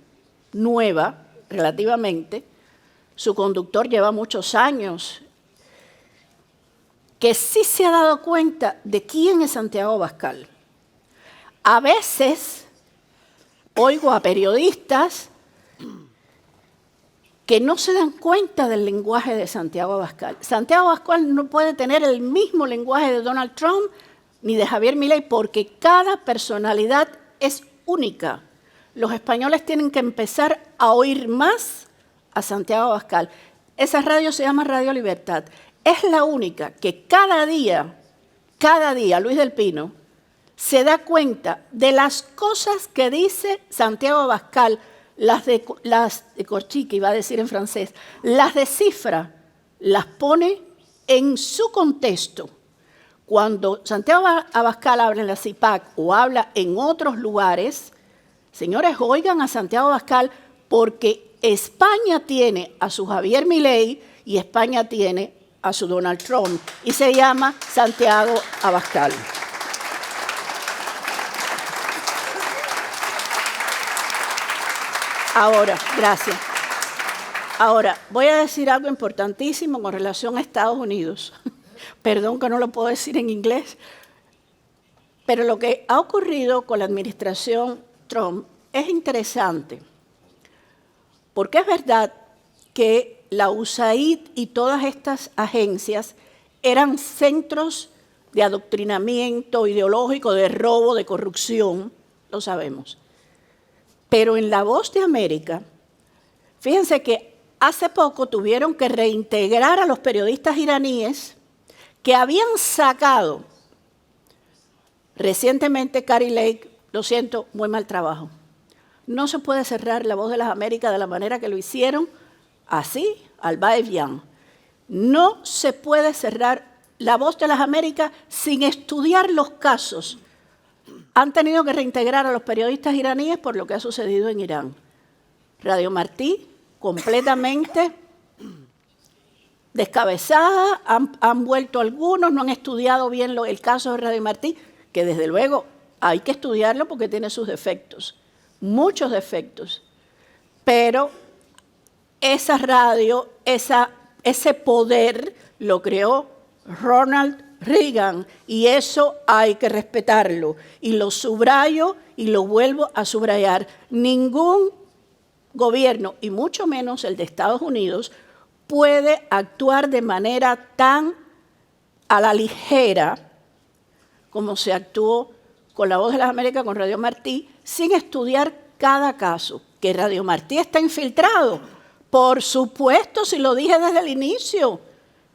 Speaker 3: nueva, relativamente, su conductor lleva muchos años, que sí se ha dado cuenta de quién es Santiago Abascal. A veces oigo a periodistas que no se dan cuenta del lenguaje de Santiago Abascal. Santiago Abascal no puede tener el mismo lenguaje de Donald Trump ni de Javier Milei, porque cada personalidad es única. Los españoles tienen que empezar a oír más a Santiago Abascal. Esa radio se llama Radio Libertad. Es la única que cada día, Luis del Pino se da cuenta de las cosas que dice Santiago Abascal, las de Corchique, iba a decir en francés, las descifra, las pone en su contexto. Cuando Santiago Abascal habla en la CIPAC o habla en otros lugares, señores, oigan a Santiago Abascal, porque España tiene a su Javier Milei y España tiene a su Donald Trump, y se llama Santiago Abascal. Ahora, gracias. Ahora, voy a decir algo importantísimo con relación a Estados Unidos. Perdón que no lo puedo decir en inglés, pero lo que ha ocurrido con la administración Trump es interesante, porque es verdad que la USAID y todas estas agencias eran centros de adoctrinamiento ideológico, de robo, de corrupción, lo sabemos. Pero en La Voz de América, fíjense que hace poco tuvieron que reintegrar a los periodistas iraníes que habían sacado recientemente Kari Lake. Lo siento, muy mal trabajo. No se puede cerrar La Voz de las Américas de la manera que lo hicieron, así, al va-et-vient. No se puede cerrar La Voz de las Américas sin estudiar los casos. Han tenido que reintegrar a los periodistas iraníes por lo que ha sucedido en Irán. Radio Martí, completamente descabezada, han vuelto algunos, no han estudiado bien el caso de Radio Martí, que desde luego hay que estudiarlo porque tiene sus defectos, muchos defectos. Pero esa radio, ese poder lo creó Ronald Reagan, y eso hay que respetarlo. Y lo subrayo y lo vuelvo a subrayar. Ningún gobierno, y mucho menos el de Estados Unidos, puede actuar de manera tan a la ligera como se actuó con La Voz de las Américas, con Radio Martí, sin estudiar cada caso. Que Radio Martí está infiltrado, por supuesto, si lo dije desde el inicio.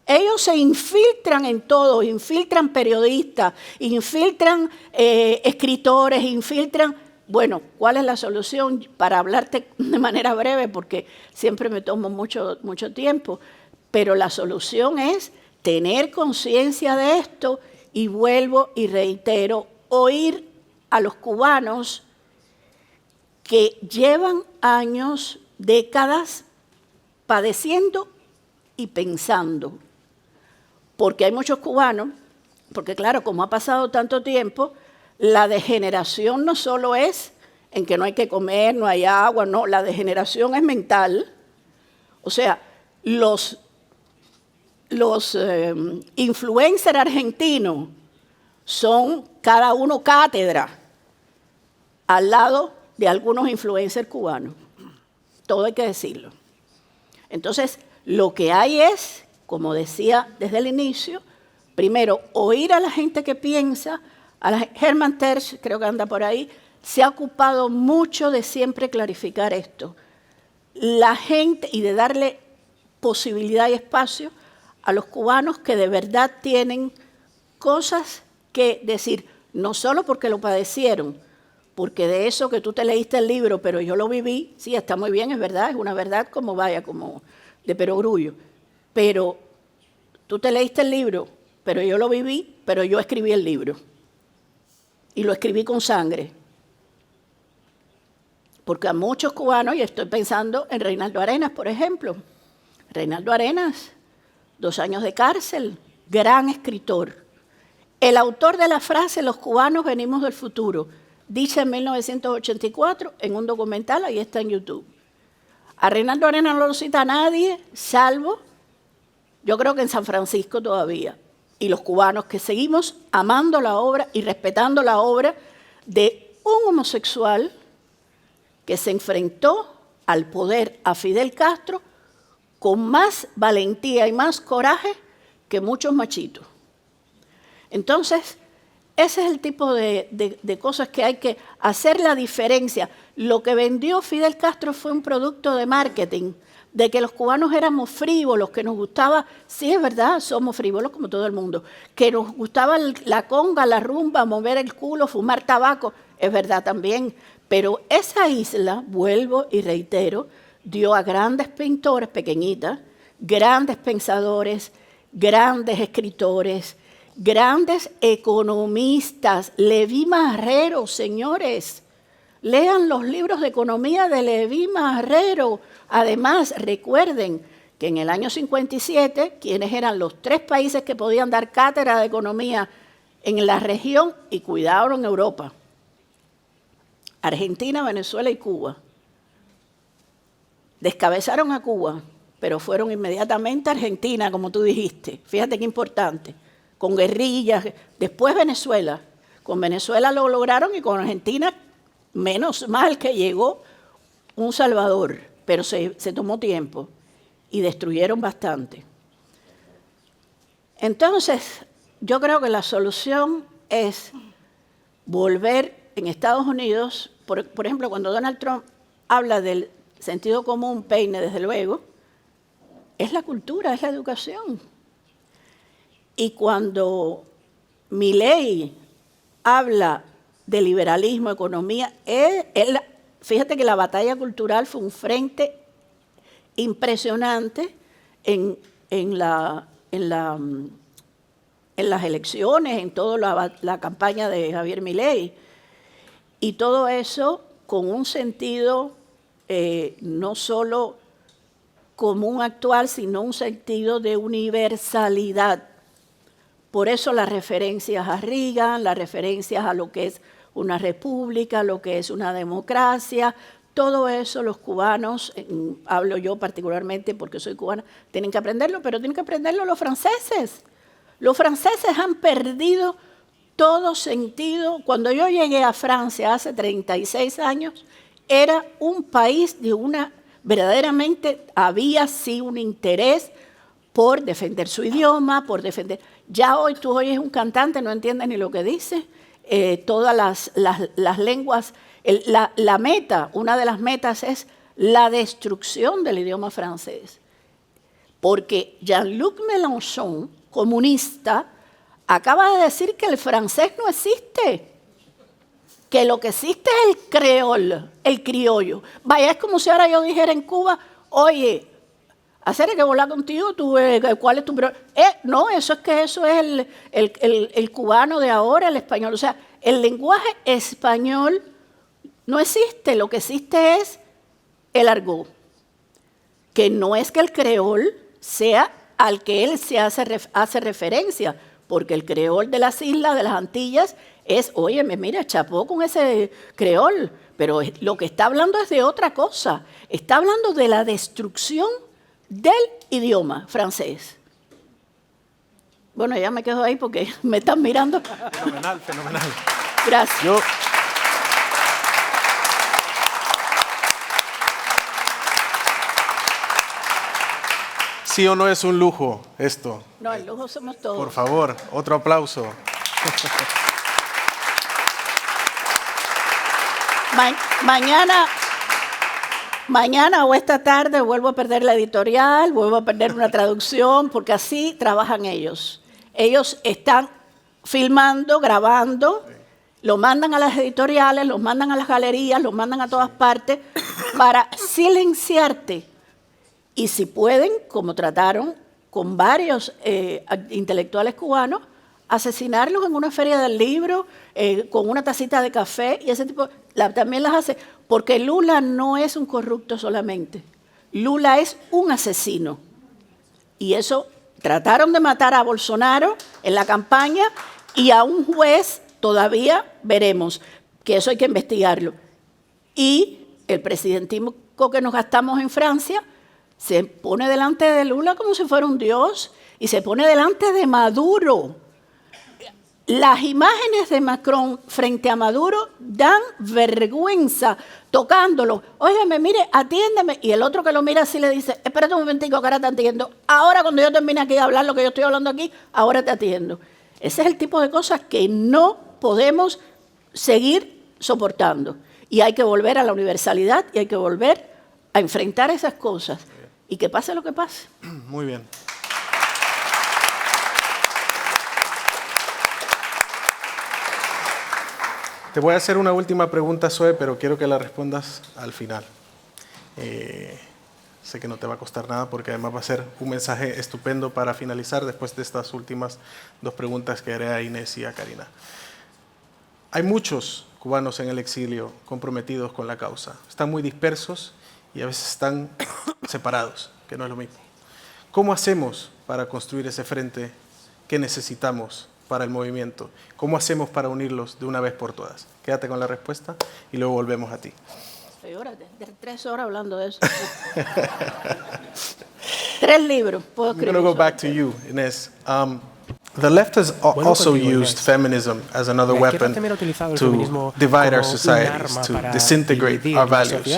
Speaker 3: Ellos se infiltran en todo, infiltran periodistas, infiltran escritores, infiltran... Bueno, ¿cuál es la solución? Para hablarte de manera breve, porque siempre me tomo mucho tiempo, pero la solución es tener conciencia de esto y vuelvo y reitero, oír a los cubanos que llevan años, décadas, padeciendo y pensando. Porque hay muchos cubanos, porque claro, como ha pasado tanto tiempo, la degeneración no solo es en que no hay que comer, no hay agua, no, la degeneración es mental. O sea, los influencers argentinos son cada uno cátedra al lado de algunos influencers cubanos. Todo hay que decirlo. Entonces, lo que hay es, como decía desde el inicio, primero, oír a la gente que piensa. Hermann Terz, creo que anda por ahí, se ha ocupado mucho de siempre clarificar esto. La gente, y de darle posibilidad y espacio a los cubanos que de verdad tienen cosas que decir, no solo porque lo padecieron, porque de eso que tú te leíste el libro, pero yo lo viví, sí, está muy bien, es verdad, es una verdad como de perogrullo, pero tú te leíste el libro, pero yo lo viví, pero yo escribí el libro. Y lo escribí con sangre. Porque a muchos cubanos, y estoy pensando en Reinaldo Arenas, por ejemplo. Reinaldo Arenas, 2 años de cárcel, gran escritor. El autor de la frase, los cubanos venimos del futuro, dice en 1984 en un documental, ahí está en YouTube. A Reinaldo Arenas no lo cita nadie, salvo, yo creo que en San Francisco todavía. Y los cubanos que seguimos amando la obra y respetando la obra de un homosexual que se enfrentó al poder, a Fidel Castro, con más valentía y más coraje que muchos machitos. Entonces, ese es el tipo de cosas que hay que hacer la diferencia. Lo que vendió Fidel Castro fue un producto de marketing, de que los cubanos éramos frívolos, que nos gustaba, sí es verdad, somos frívolos como todo el mundo, que nos gustaba la conga, la rumba, mover el culo, fumar tabaco, es verdad también, pero esa isla, vuelvo y reitero, dio a grandes pintores, pequeñitas, grandes pensadores, grandes escritores, grandes economistas. Leví Marrero, señores, lean los libros de economía de Leví Marrero. Además, recuerden que en el año 57, quienes eran los 3 países que podían dar cátedra de economía en la región, y cuidado en Europa, Argentina, Venezuela y Cuba, descabezaron a Cuba, pero fueron inmediatamente a Argentina, como tú dijiste. Fíjate qué importante, con guerrillas, después Venezuela. Con Venezuela lo lograron y con Argentina, menos mal que llegó un Salvador, pero se tomó tiempo y destruyeron bastante. Entonces, yo creo que la solución es volver en Estados Unidos, por ejemplo, cuando Donald Trump habla del sentido común, peine, desde luego, es la cultura, es la educación. Y cuando Milei habla de liberalismo, economía, fíjate que la batalla cultural fue un frente impresionante en las elecciones, en toda la campaña de Javier Milei. Y todo eso con un sentido no solo común actual, sino un sentido de universalidad. Por eso las referencias a Reagan, las referencias a lo que es una república, lo que es una democracia, todo eso los cubanos, hablo yo particularmente porque soy cubana, tienen que aprenderlo, pero tienen que aprenderlo los franceses. Los franceses han perdido todo sentido. Cuando yo llegué a Francia hace 36 años, era un país verdaderamente había sí un interés por defender su idioma, por defender... Ya hoy tú oyes un cantante, no entiendes ni lo que dice, todas las lenguas, la meta, una de las metas es la destrucción del idioma francés. porque Jean-Luc Mélenchon, comunista, acaba de decir que el francés no existe, que lo que existe es el creol, el criollo. Vaya, es como si ahora yo dijera en Cuba, oye, hacer que volar contigo, ¿cuál es tu problema? No, eso es el cubano de ahora, el español. O sea, el lenguaje español no existe, lo que existe es el argot, que no es que el creol sea al que él se hace referencia, porque el creol de las islas, de las Antillas, es, óyeme, mira, chapó con ese creol, pero lo que está hablando es de otra cosa. Está hablando de la destrucción del idioma francés. Bueno, ya me quedo ahí porque me están mirando.
Speaker 2: Fenomenal, fenomenal.
Speaker 3: Gracias.
Speaker 2: ¿Sí o no es un lujo esto?
Speaker 3: No, el lujo somos todos.
Speaker 2: Por favor, otro aplauso.
Speaker 3: Mañana o esta tarde vuelvo a perder la editorial, vuelvo a perder una traducción, porque así trabajan ellos. Ellos están filmando, grabando, lo mandan a las editoriales, lo mandan a las galerías, lo mandan a todas partes para silenciarte. Y si pueden, como trataron con varios intelectuales cubanos, asesinarlos en una feria del libro, con una tacita de café y ese tipo, también las hace. Porque Lula no es un corrupto solamente. Lula es un asesino. Y eso, trataron de matar a Bolsonaro en la campaña y a un juez todavía veremos, que eso hay que investigarlo. Y el presidentismo que nos gastamos en Francia se pone delante de Lula como si fuera un dios y se pone delante de Maduro. Las imágenes de Macron frente a Maduro dan vergüenza, tocándolo. Óigame, mire, atiéndeme. Y el otro que lo mira así le dice, espérate un momentico que ahora te atiendo. Ahora cuando yo termine aquí de hablar lo que yo estoy hablando aquí, ahora te atiendo. Ese es el tipo de cosas que no podemos seguir soportando. Y hay que volver a la universalidad y hay que volver a enfrentar esas cosas. Y que pase lo que pase.
Speaker 2: Muy bien. Te voy a hacer una última pregunta, Zoe, pero quiero que la respondas al final. Sé que no te va a costar nada porque además va a ser un mensaje estupendo para finalizar después de estas últimas dos preguntas que haré a Inés y a Karina. Hay muchos cubanos en el exilio comprometidos con la causa. Están muy dispersos y a veces están separados, que no es lo mismo. ¿Cómo hacemos para construir ese frente que necesitamos para el movimiento? ¿Cómo hacemos para unirlos de una vez por todas? Quédate con la respuesta y luego volvemos a ti.
Speaker 3: Figúrate, 3 horas hablando de eso. 3 libros puedo
Speaker 2: I'm
Speaker 3: escribir.
Speaker 2: going to go back to you, Inés. The left has also used feminism as another weapon to divide our societies, to disintegrate our values.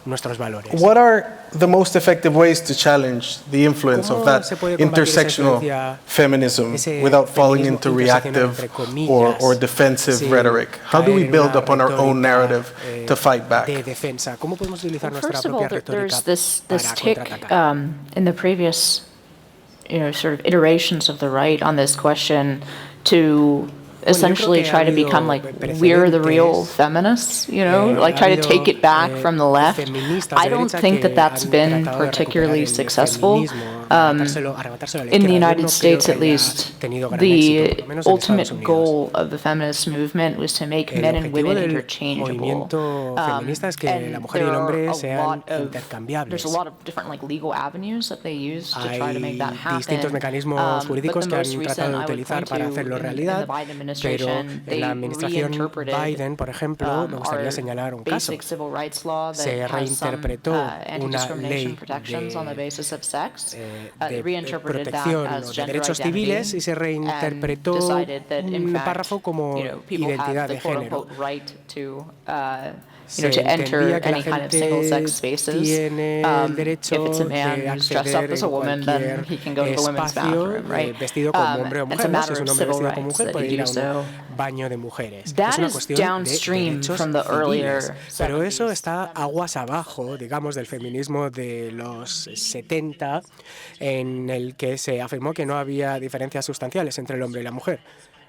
Speaker 6: Nuestros valores.
Speaker 2: What are the most effective ways to challenge the influence of that intersectional feminism without falling into reactive or defensive rhetoric? How do we build upon our own narrative to fight back?
Speaker 6: De defensa. ¿Cómo podemos utilizar nuestra
Speaker 5: First of all,
Speaker 6: propia retórica
Speaker 5: there's this
Speaker 6: para
Speaker 5: tick
Speaker 6: contraatacar?
Speaker 5: in the previous, sort of iterations of the right on this question to essentially try to become like, we're the real feminists, like try to take it back from the left. I don't think that that's been particularly successful. In the United States, at least, the ultimate goal of the feminist movement was to make men and women interchangeable. And there's a lot of different like legal avenues that they use to try to make that happen.
Speaker 6: Distintos mecanismos jurídicos
Speaker 5: But
Speaker 6: que
Speaker 5: the
Speaker 6: han
Speaker 5: most
Speaker 6: tratado de
Speaker 5: recent, I would
Speaker 6: utilizar
Speaker 5: point
Speaker 6: para
Speaker 5: to
Speaker 6: hacerlo
Speaker 5: in the
Speaker 6: realidad,
Speaker 5: Biden
Speaker 6: pero
Speaker 5: administration,
Speaker 6: en la administración
Speaker 5: reinterpreted,
Speaker 6: Biden, por ejemplo, me gustaría
Speaker 5: our
Speaker 6: señalar un caso.
Speaker 5: basic civil rights law that
Speaker 6: Se
Speaker 5: has some
Speaker 6: reinterpretó una
Speaker 5: anti-discrimination
Speaker 6: ley
Speaker 5: protections on the basis of sex,
Speaker 6: de
Speaker 5: reinterpreted that
Speaker 6: protección
Speaker 5: as
Speaker 6: o de
Speaker 5: gender
Speaker 6: derechos
Speaker 5: identity,
Speaker 6: civiles y se reinterpretó
Speaker 5: and decided that, in
Speaker 6: un
Speaker 5: fact,
Speaker 6: párrafo como
Speaker 5: people
Speaker 6: identidad
Speaker 5: have the
Speaker 6: de género.
Speaker 5: quote-unquote right to
Speaker 6: se
Speaker 5: to enter
Speaker 6: entendía que la
Speaker 5: any kind of
Speaker 6: gente
Speaker 5: single-sex spaces.
Speaker 6: tiene el derecho
Speaker 5: If it's a
Speaker 6: de
Speaker 5: man who's dressed up
Speaker 6: acceder
Speaker 5: as a
Speaker 6: en
Speaker 5: woman,
Speaker 6: cualquier
Speaker 5: then he can go to the women's
Speaker 6: espacio
Speaker 5: bathroom, right?
Speaker 6: vestido como hombre o
Speaker 5: It's a
Speaker 6: mujer, ¿no? Si
Speaker 5: matter
Speaker 6: es un
Speaker 5: of
Speaker 6: hombre
Speaker 5: civil
Speaker 6: vestido como
Speaker 5: rights
Speaker 6: mujer,
Speaker 5: that
Speaker 6: puede
Speaker 5: you
Speaker 6: ir a
Speaker 5: do
Speaker 6: un
Speaker 5: so.
Speaker 6: baño de mujeres.
Speaker 5: That
Speaker 6: Es una
Speaker 5: is
Speaker 6: cuestión de
Speaker 5: downstream
Speaker 6: derechos
Speaker 5: from the earlier
Speaker 6: civiles. Pero eso
Speaker 5: 70s.
Speaker 6: está aguas abajo, digamos, del feminismo de los 70, en el que se afirmó que no había diferencias sustanciales entre el hombre y la mujer.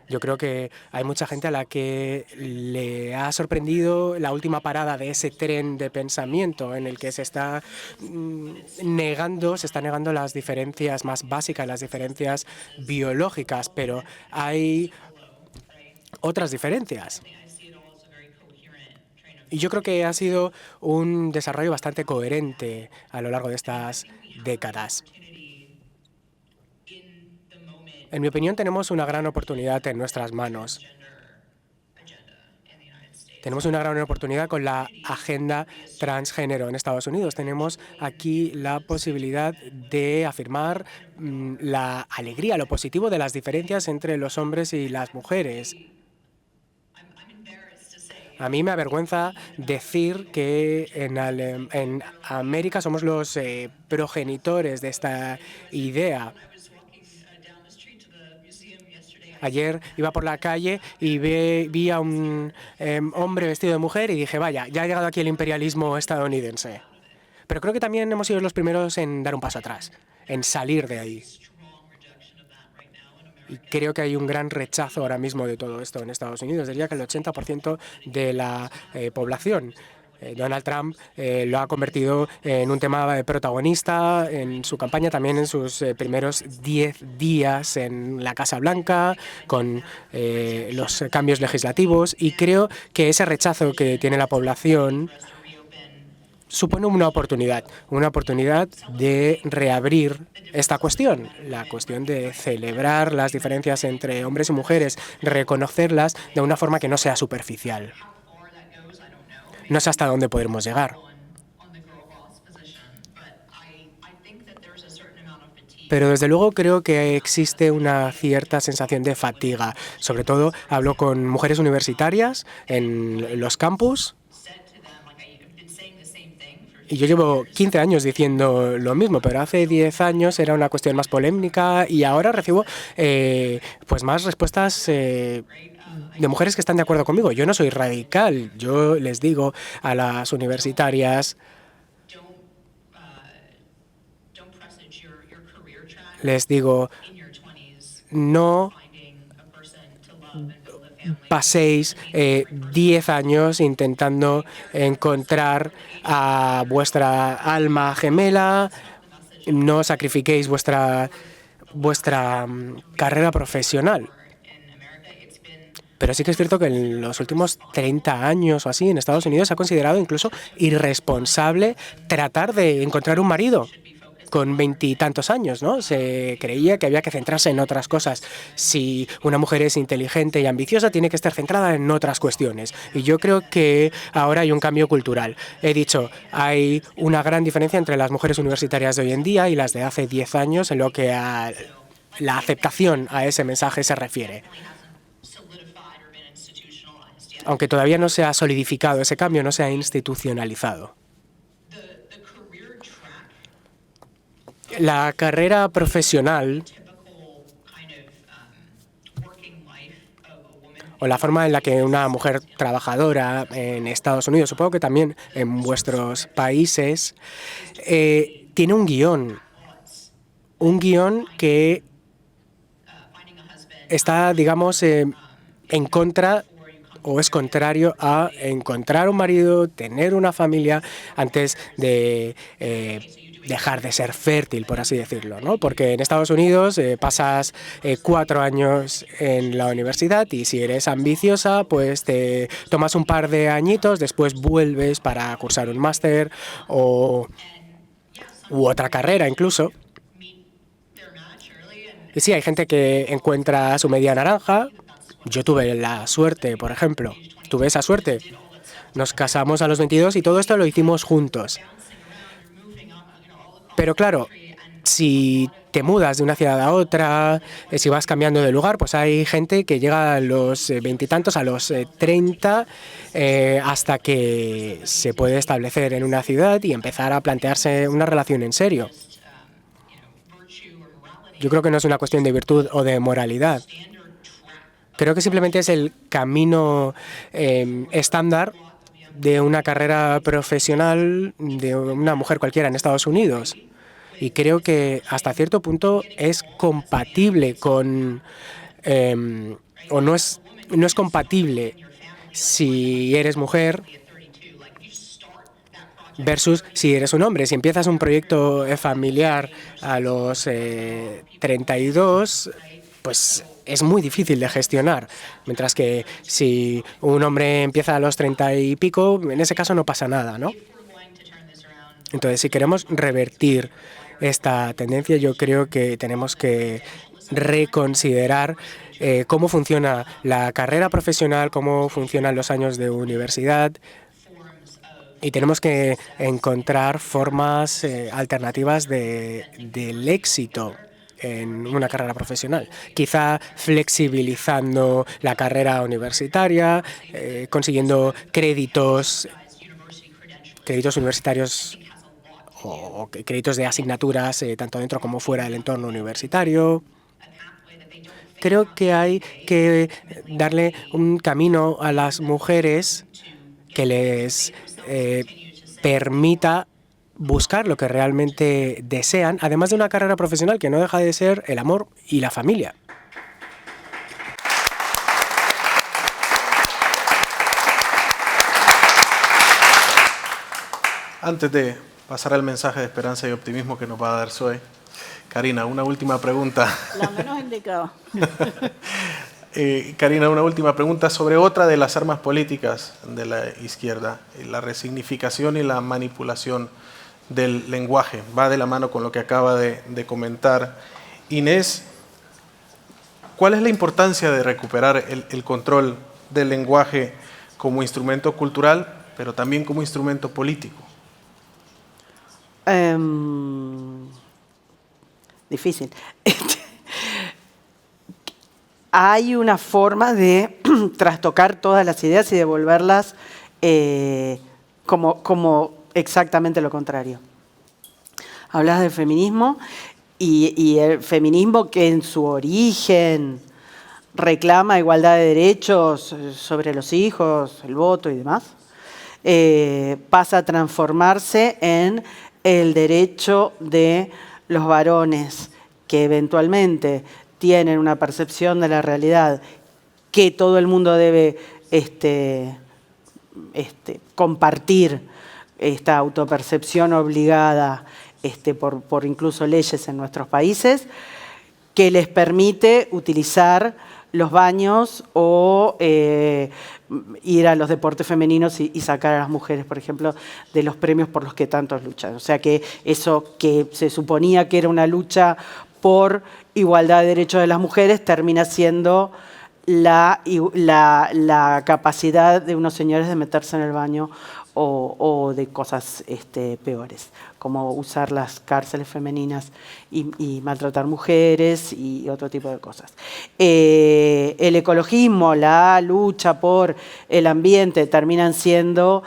Speaker 6: Yo creo que hay mucha gente a la que le ha sorprendido la última parada de ese tren de pensamiento en el que se está negando las diferencias más básicas, las diferencias biológicas, pero hay otras diferencias. Y yo creo que ha sido un desarrollo bastante coherente a lo largo de estas décadas. En mi opinión, tenemos una gran oportunidad en nuestras manos. Tenemos una gran oportunidad con la agenda transgénero en Estados Unidos. Tenemos aquí la posibilidad de afirmar la alegría, lo positivo de las diferencias entre los hombres y las mujeres. A mí me avergüenza decir que en América somos los progenitores de esta idea. Ayer iba por la calle y vi a un hombre vestido de mujer y dije, vaya, ya ha llegado aquí el imperialismo estadounidense. Pero creo que también hemos sido los primeros en dar un paso atrás, en salir de ahí. Y creo que hay un gran rechazo ahora mismo de todo esto en Estados Unidos. Diría que el 80% de la población. Donald Trump lo ha convertido en un tema protagonista en su campaña, también en sus primeros 10 días en la Casa Blanca, con los cambios legislativos. Y creo que ese rechazo que tiene la población supone una oportunidad de reabrir esta cuestión, la cuestión de celebrar las diferencias entre hombres y mujeres, reconocerlas de una forma que no sea superficial. No sé hasta dónde podremos llegar. Pero desde luego creo que existe una cierta sensación de fatiga. Sobre todo hablo con mujeres universitarias en los campus. Y yo llevo 15 años diciendo lo mismo, pero hace 10 años era una cuestión más polémica y ahora recibo pues más respuestas de mujeres que están de acuerdo conmigo. Yo no soy radical. Yo les digo a las universitarias, no paséis 10 años intentando encontrar a vuestra alma gemela, no sacrifiquéis vuestra carrera profesional. Pero sí que es cierto que en los últimos 30 años o así en Estados Unidos se ha considerado incluso irresponsable tratar de encontrar un marido con 20 y tantos años, ¿no? Se creía que había que centrarse en otras cosas. Si una mujer es inteligente y ambiciosa, tiene que estar centrada en otras cuestiones. Y yo creo que ahora hay un cambio cultural. He dicho, hay una gran diferencia entre las mujeres universitarias de hoy en día y las de hace 10 años en lo que a la aceptación a ese mensaje se refiere. Aunque todavía no se ha solidificado ese cambio, no se ha institucionalizado. La carrera profesional o la forma en la que una mujer trabajadora en Estados Unidos, supongo que también en vuestros países, tiene un guión que está, digamos, en contra o es contrario a encontrar un marido, tener una familia antes de dejar de ser fértil, por así decirlo, ¿no? Porque en Estados Unidos pasas 4 años en la universidad y si eres ambiciosa, pues te tomas un par de añitos, después vuelves para cursar un máster u otra carrera incluso. Y sí, hay gente que encuentra su media naranja. Yo tuve la suerte, por ejemplo, tuve esa suerte. Nos casamos a los 22 y todo esto lo hicimos juntos. Pero claro, si te mudas de una ciudad a otra, si vas cambiando de lugar, pues hay gente que llega a los veintitantos, a los 30, hasta que se puede establecer en una ciudad y empezar a plantearse una relación en serio. Yo creo que no es una cuestión de virtud o de moralidad. Creo que simplemente es el camino estándar de una carrera profesional de una mujer cualquiera en Estados Unidos. Y creo que hasta cierto punto es compatible con, o no es compatible si eres mujer versus si eres un hombre. Si empiezas un proyecto familiar a los 32, pues es muy difícil de gestionar. Mientras que si un hombre empieza a los 30 y pico, en ese caso no pasa nada, ¿no? Entonces, si queremos revertir esta tendencia, yo creo que tenemos que reconsiderar cómo funciona la carrera profesional, cómo funcionan los años de universidad, y tenemos que encontrar formas alternativas del éxito en una carrera profesional. Quizá flexibilizando la carrera universitaria, consiguiendo créditos universitarios o créditos de asignaturas tanto dentro como fuera del entorno universitario. Creo que hay que darle un camino a las mujeres que les permita buscar lo que realmente desean, además de una carrera profesional que no deja de ser el amor y la familia.
Speaker 2: Antes de pasar al mensaje de esperanza y optimismo que nos va a dar Zoe, Karina, una última pregunta.
Speaker 3: La menos indicada.
Speaker 2: Karina, una última pregunta sobre otra de las armas políticas de la izquierda, la resignificación y la manipulación del lenguaje. Va de la mano con lo que acaba de comentar Inés. ¿Cuál es la importancia de recuperar el control del lenguaje como instrumento cultural, pero también como instrumento político?
Speaker 4: Difícil. Hay una forma de trastocar todas las ideas y devolverlas como exactamente lo contrario. Hablas del feminismo y el feminismo que en su origen reclama igualdad de derechos sobre los hijos, el voto y demás, pasa a transformarse en el derecho de los varones que eventualmente tienen una percepción de la realidad que todo el mundo debe compartir, esta autopercepción obligada por incluso leyes en nuestros países, que les permite utilizar los baños o ir a los deportes femeninos y sacar a las mujeres, por ejemplo, de los premios por los que tantos luchan. O sea que eso que se suponía que era una lucha por igualdad de derechos de las mujeres termina siendo la capacidad de unos señores de meterse en el baño o de cosas peores, como usar las cárceles femeninas y maltratar mujeres y otro tipo de cosas. El ecologismo, la lucha por el ambiente terminan siendo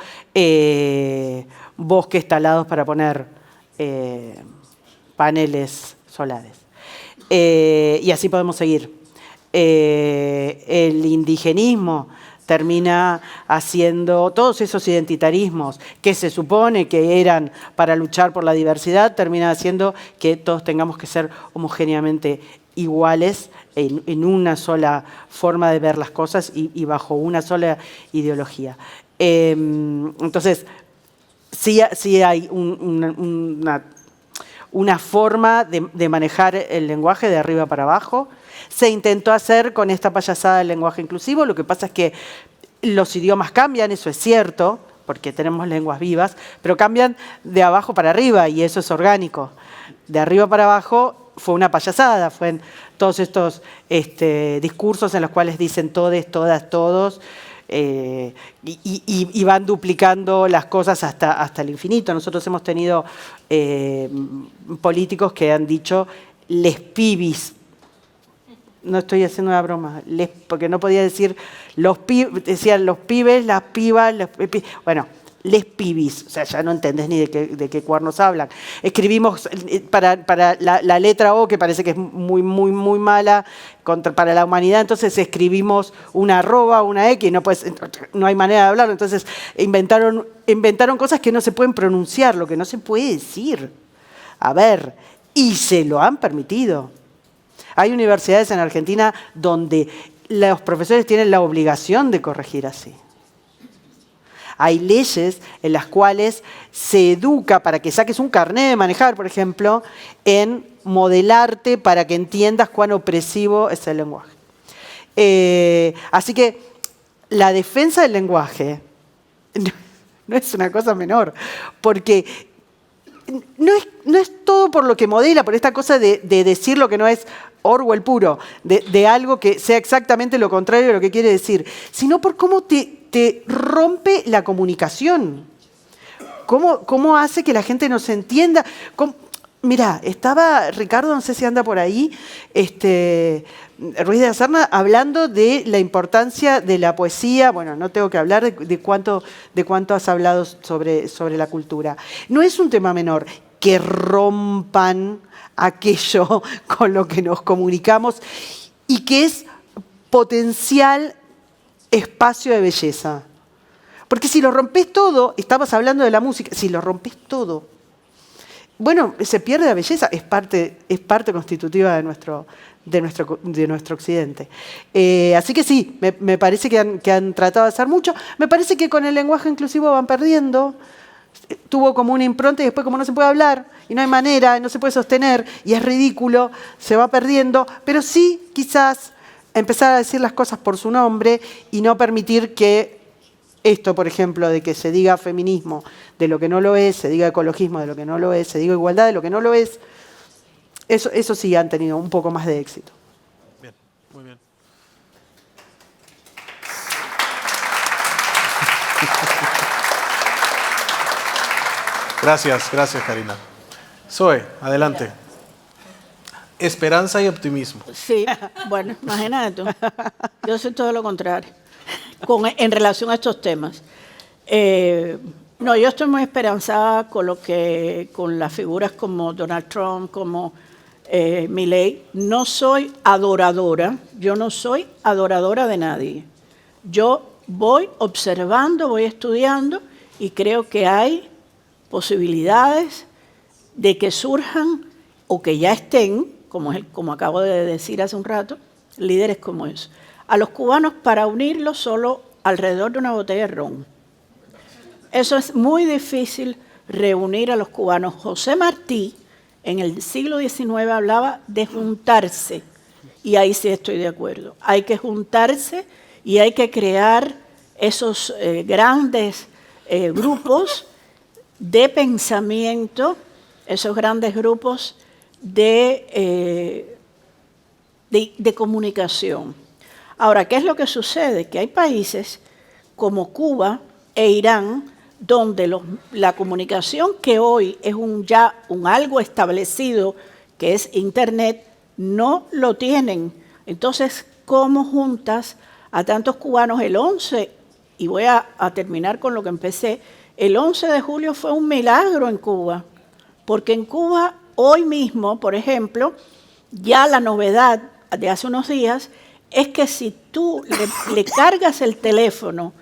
Speaker 4: bosques talados para poner paneles solares. Y así podemos seguir. El indigenismo termina haciendo todos esos identitarismos que se supone que eran para luchar por la diversidad, termina haciendo que todos tengamos que ser homogéneamente iguales en una sola forma de ver las cosas y bajo una sola ideología. Entonces, sí hay una forma de manejar el lenguaje de arriba para abajo. Se intentó hacer con esta payasada del lenguaje inclusivo, lo que pasa es que los idiomas cambian, eso es cierto, porque tenemos lenguas vivas, pero cambian de abajo para arriba y eso es orgánico. De arriba para abajo fue una payasada, fue en todos estos discursos en los cuales dicen todes, todas, todos, y van duplicando las cosas hasta el infinito. Nosotros hemos tenido políticos que han dicho les pibis. No estoy haciendo una broma, porque no podía decir los pibes, decían los pibes, las pibas, bueno, les pibis, o sea, ya no entendés ni de qué cuernos hablan. Escribimos para la letra O, que parece que es muy mala para la humanidad, entonces escribimos una arroba, una X, no hay manera de hablarlo, entonces inventaron cosas que no se pueden pronunciar, lo que no se puede decir. A ver, y se lo han permitido. Hay universidades en Argentina donde los profesores tienen la obligación de corregir así. Hay leyes en las cuales se educa para que saques un carnet de manejar, por ejemplo, en modelarte para que entiendas cuán opresivo es el lenguaje. Así que la defensa del lenguaje no es una cosa menor, porque no es todo por lo que modela, por esta cosa de decir lo que no es Orwell puro, de algo que sea exactamente lo contrario de lo que quiere decir, sino por cómo te rompe la comunicación. ¿Cómo hace que la gente nos entienda? Mirá, estaba Ricardo, no sé si anda por ahí, Ruiz de la Serna, hablando de la importancia de la poesía. Bueno, no tengo que hablar de cuánto has hablado sobre la cultura. No es un tema menor que rompan aquello con lo que nos comunicamos y que es potencial espacio de belleza. Porque si lo rompes todo, estamos hablando de la música, si lo rompes todo, bueno, se pierde la belleza, es parte constitutiva de nuestro occidente. Así que sí, me parece que han tratado de hacer mucho. Me parece que con el lenguaje inclusivo van perdiendo. Tuvo como una impronta y después como no se puede hablar y no hay manera, no se puede sostener y es ridículo, se va perdiendo. Pero sí, quizás empezar a decir las cosas por su nombre y no permitir que esto, por ejemplo, de que se diga feminismo de lo que no lo es, se diga ecologismo de lo que no lo es, se diga igualdad de lo que no lo es, eso sí han tenido un poco más de éxito.
Speaker 2: Bien, muy bien. Gracias, Karina. Zoe, adelante. Esperanza y optimismo.
Speaker 3: Sí, bueno, imagínate tú. Yo soy todo lo contrario en relación a estos temas. No, yo estoy muy esperanzada con las figuras como Donald Trump, como Milei. No soy adoradora, yo no soy adoradora de nadie. Yo voy observando, voy estudiando y creo que hay posibilidades de que surjan o que ya estén, como acabo de decir hace un rato, líderes como esos. A los cubanos para unirlos solo alrededor de una botella de ron. Eso es muy difícil, reunir a los cubanos. José Martí en el siglo XIX hablaba de juntarse, y ahí sí estoy de acuerdo. Hay que juntarse y hay que crear esos grandes grupos de pensamiento, esos grandes grupos de comunicación. Ahora, ¿qué es lo que sucede? Que hay países como Cuba e Irán donde la comunicación, que hoy es ya un algo establecido, que es Internet, no lo tienen. Entonces, ¿cómo juntas a tantos cubanos? El 11, y voy a terminar con lo que empecé, el 11 de julio fue un milagro en Cuba, porque en Cuba hoy mismo, por ejemplo, ya la novedad de hace unos días es que si tú le cargas el teléfono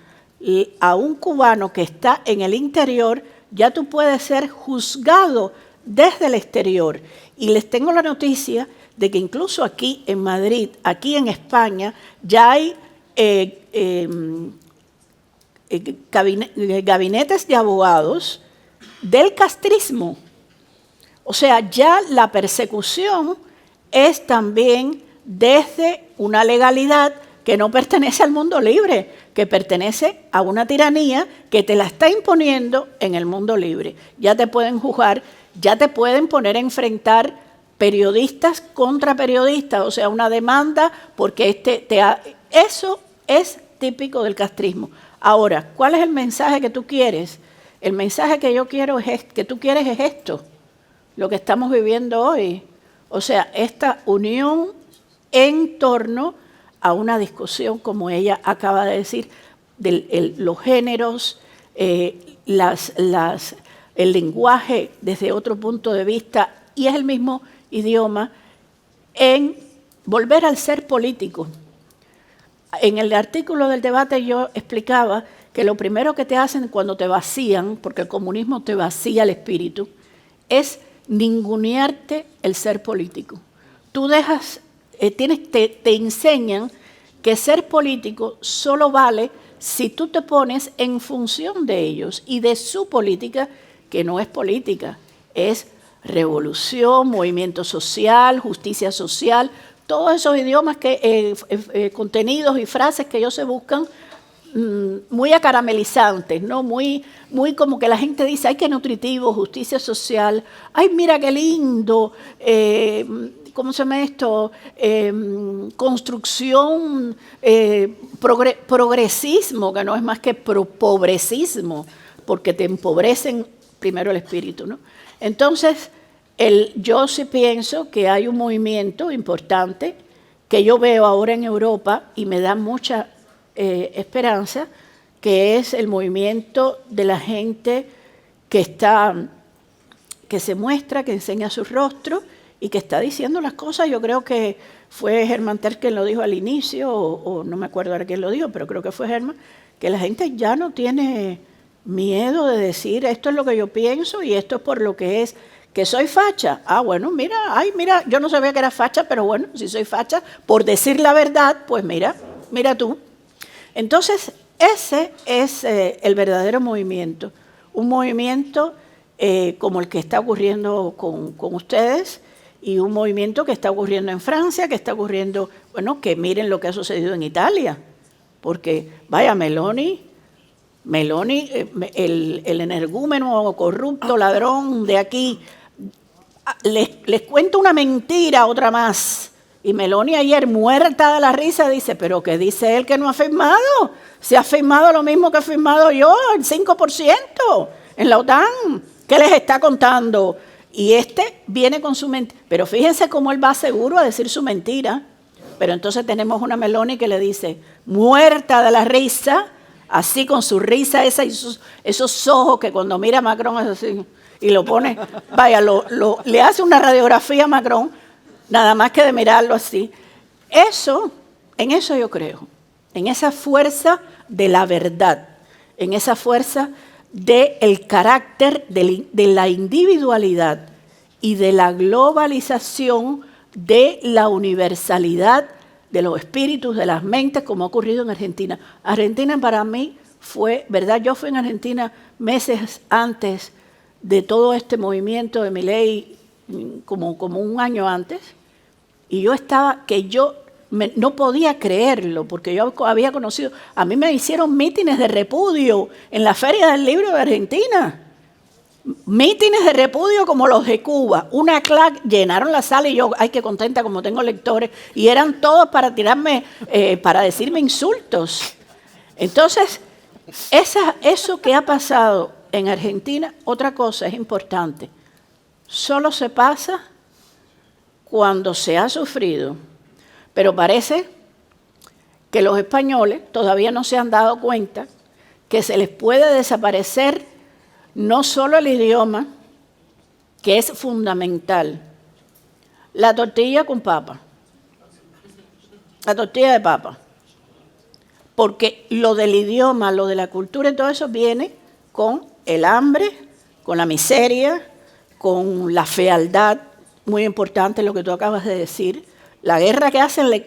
Speaker 3: a un cubano que está en el interior, ya tú puedes ser juzgado desde el exterior. Y les tengo la noticia de que incluso aquí en Madrid, aquí en España, ya hay gabinetes de abogados del castrismo. O sea, ya la persecución es también desde una legalidad que no pertenece al mundo libre, que pertenece a una tiranía que te la está imponiendo en el mundo libre. Ya te pueden juzgar, ya te pueden poner a enfrentar periodistas contra periodistas, o sea, una demanda porque eso es típico del castrismo. Ahora, ¿cuál es el mensaje que tú quieres? El mensaje que yo quiero que tú quieres es esto, lo que estamos viviendo hoy. O sea, esta unión en torno a una discusión, como ella acaba de decir, de los géneros, el lenguaje desde otro punto de vista, y es el mismo idioma, en volver al ser político. En el artículo del debate yo explicaba que lo primero que te hacen cuando te vacían, porque el comunismo te vacía el espíritu, es ningunearte el ser político. Tú dejas, te enseñan que ser político solo vale si tú te pones en función de ellos y de su política, que no es política, es revolución, movimiento social, justicia social, todos esos idiomas, contenidos y frases que ellos se buscan muy acaramelizantes, ¿no? Muy como que la gente dice, ay, qué nutritivo, justicia social, ay, mira qué lindo, ¿cómo se llama esto? Construcción, progresismo, que no es más que pobrecismo, porque te empobrecen primero el espíritu, ¿no? Entonces, yo sí pienso que hay un movimiento importante que yo veo ahora en Europa y me da mucha esperanza, que es el movimiento de la gente que se muestra, que enseña su rostro y que está diciendo las cosas. Yo creo que fue Germán Terz quien lo dijo al inicio, o no me acuerdo ahora quién lo dijo, pero creo que fue Germán, que la gente ya no tiene miedo de decir esto es lo que yo pienso y esto es por lo que es. ¿Que soy facha? Ah, bueno, mira, yo no sabía que era facha, pero bueno, si soy facha, por decir la verdad, pues mira tú. Entonces, ese es el verdadero movimiento, un movimiento como el que está ocurriendo con ustedes y un movimiento que está ocurriendo en Francia, que está ocurriendo, bueno, que miren lo que ha sucedido en Italia, porque vaya, Meloni, el energúmeno, corrupto, ladrón de aquí, les cuento una mentira, otra más. Y Meloni ayer, muerta de la risa, dice, pero ¿qué dice él que no ha firmado? Se ha firmado lo mismo que he firmado yo, el 5% en la OTAN. ¿Qué les está contando? Y viene con su mentira. Pero fíjense cómo él va seguro a decir su mentira. Pero entonces tenemos una Meloni que le dice, muerta de la risa, así con su risa esa y esos ojos que cuando mira a Macron es así, y lo pone, vaya, le hace una radiografía a Macron, nada más que de mirarlo así. En eso yo creo, en esa fuerza de la verdad, en esa fuerza del carácter, de la individualidad y de la globalización, de la universalidad de los espíritus, de las mentes, como ha ocurrido en Argentina. Argentina para mí fue, ¿verdad? Yo fui en Argentina meses antes de todo este movimiento de Milei, como un año antes, y yo no podía creerlo, porque yo había conocido, a mí me hicieron mítines de repudio en la Feria del Libro de Argentina, mítines de repudio como los de Cuba, una claque, llenaron la sala y yo, ay, qué contenta como tengo lectores, y eran todos para tirarme, para decirme insultos. Entonces, eso que ha pasado en Argentina, otra cosa es importante, solo se pasa cuando se ha sufrido, pero parece que los españoles todavía no se han dado cuenta que se les puede desaparecer no solo el idioma, que es fundamental, la tortilla con papa, la tortilla de papa, porque lo del idioma, lo de la cultura y todo eso viene con el hambre, con la miseria, con la fealdad, muy importante lo que tú acabas de decir, la guerra que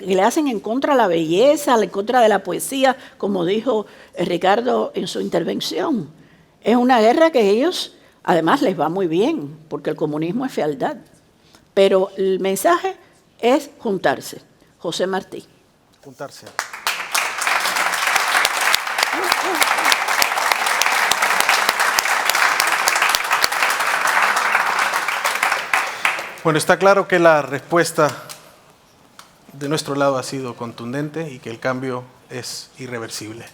Speaker 3: le hacen en contra de la belleza, en contra de la poesía, como dijo Ricardo en su intervención. Es una guerra que ellos, además, les va muy bien, porque el comunismo es fealdad. Pero el mensaje es juntarse. José Martí.
Speaker 2: Juntarse. Bueno, está claro que la respuesta de nuestro lado ha sido contundente y que el cambio es irreversible.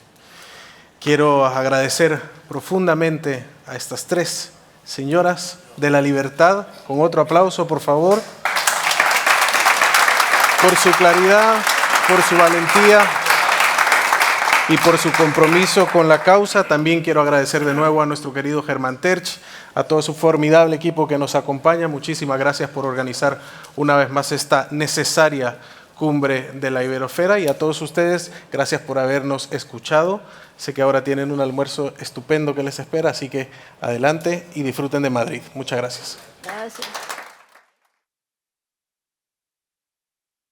Speaker 2: Quiero agradecer profundamente a estas 3 señoras de la libertad, con otro aplauso, por favor, por su claridad, por su valentía y por su compromiso con la causa. También quiero agradecer de nuevo a nuestro querido Germán Terch, a todo su formidable equipo que nos acompaña. Muchísimas gracias por organizar una vez más esta necesaria cumbre de la Iberosfera, y a todos ustedes, gracias por habernos escuchado. Sé que ahora tienen un almuerzo estupendo que les espera, así que adelante y disfruten de Madrid. Muchas gracias.
Speaker 3: Gracias.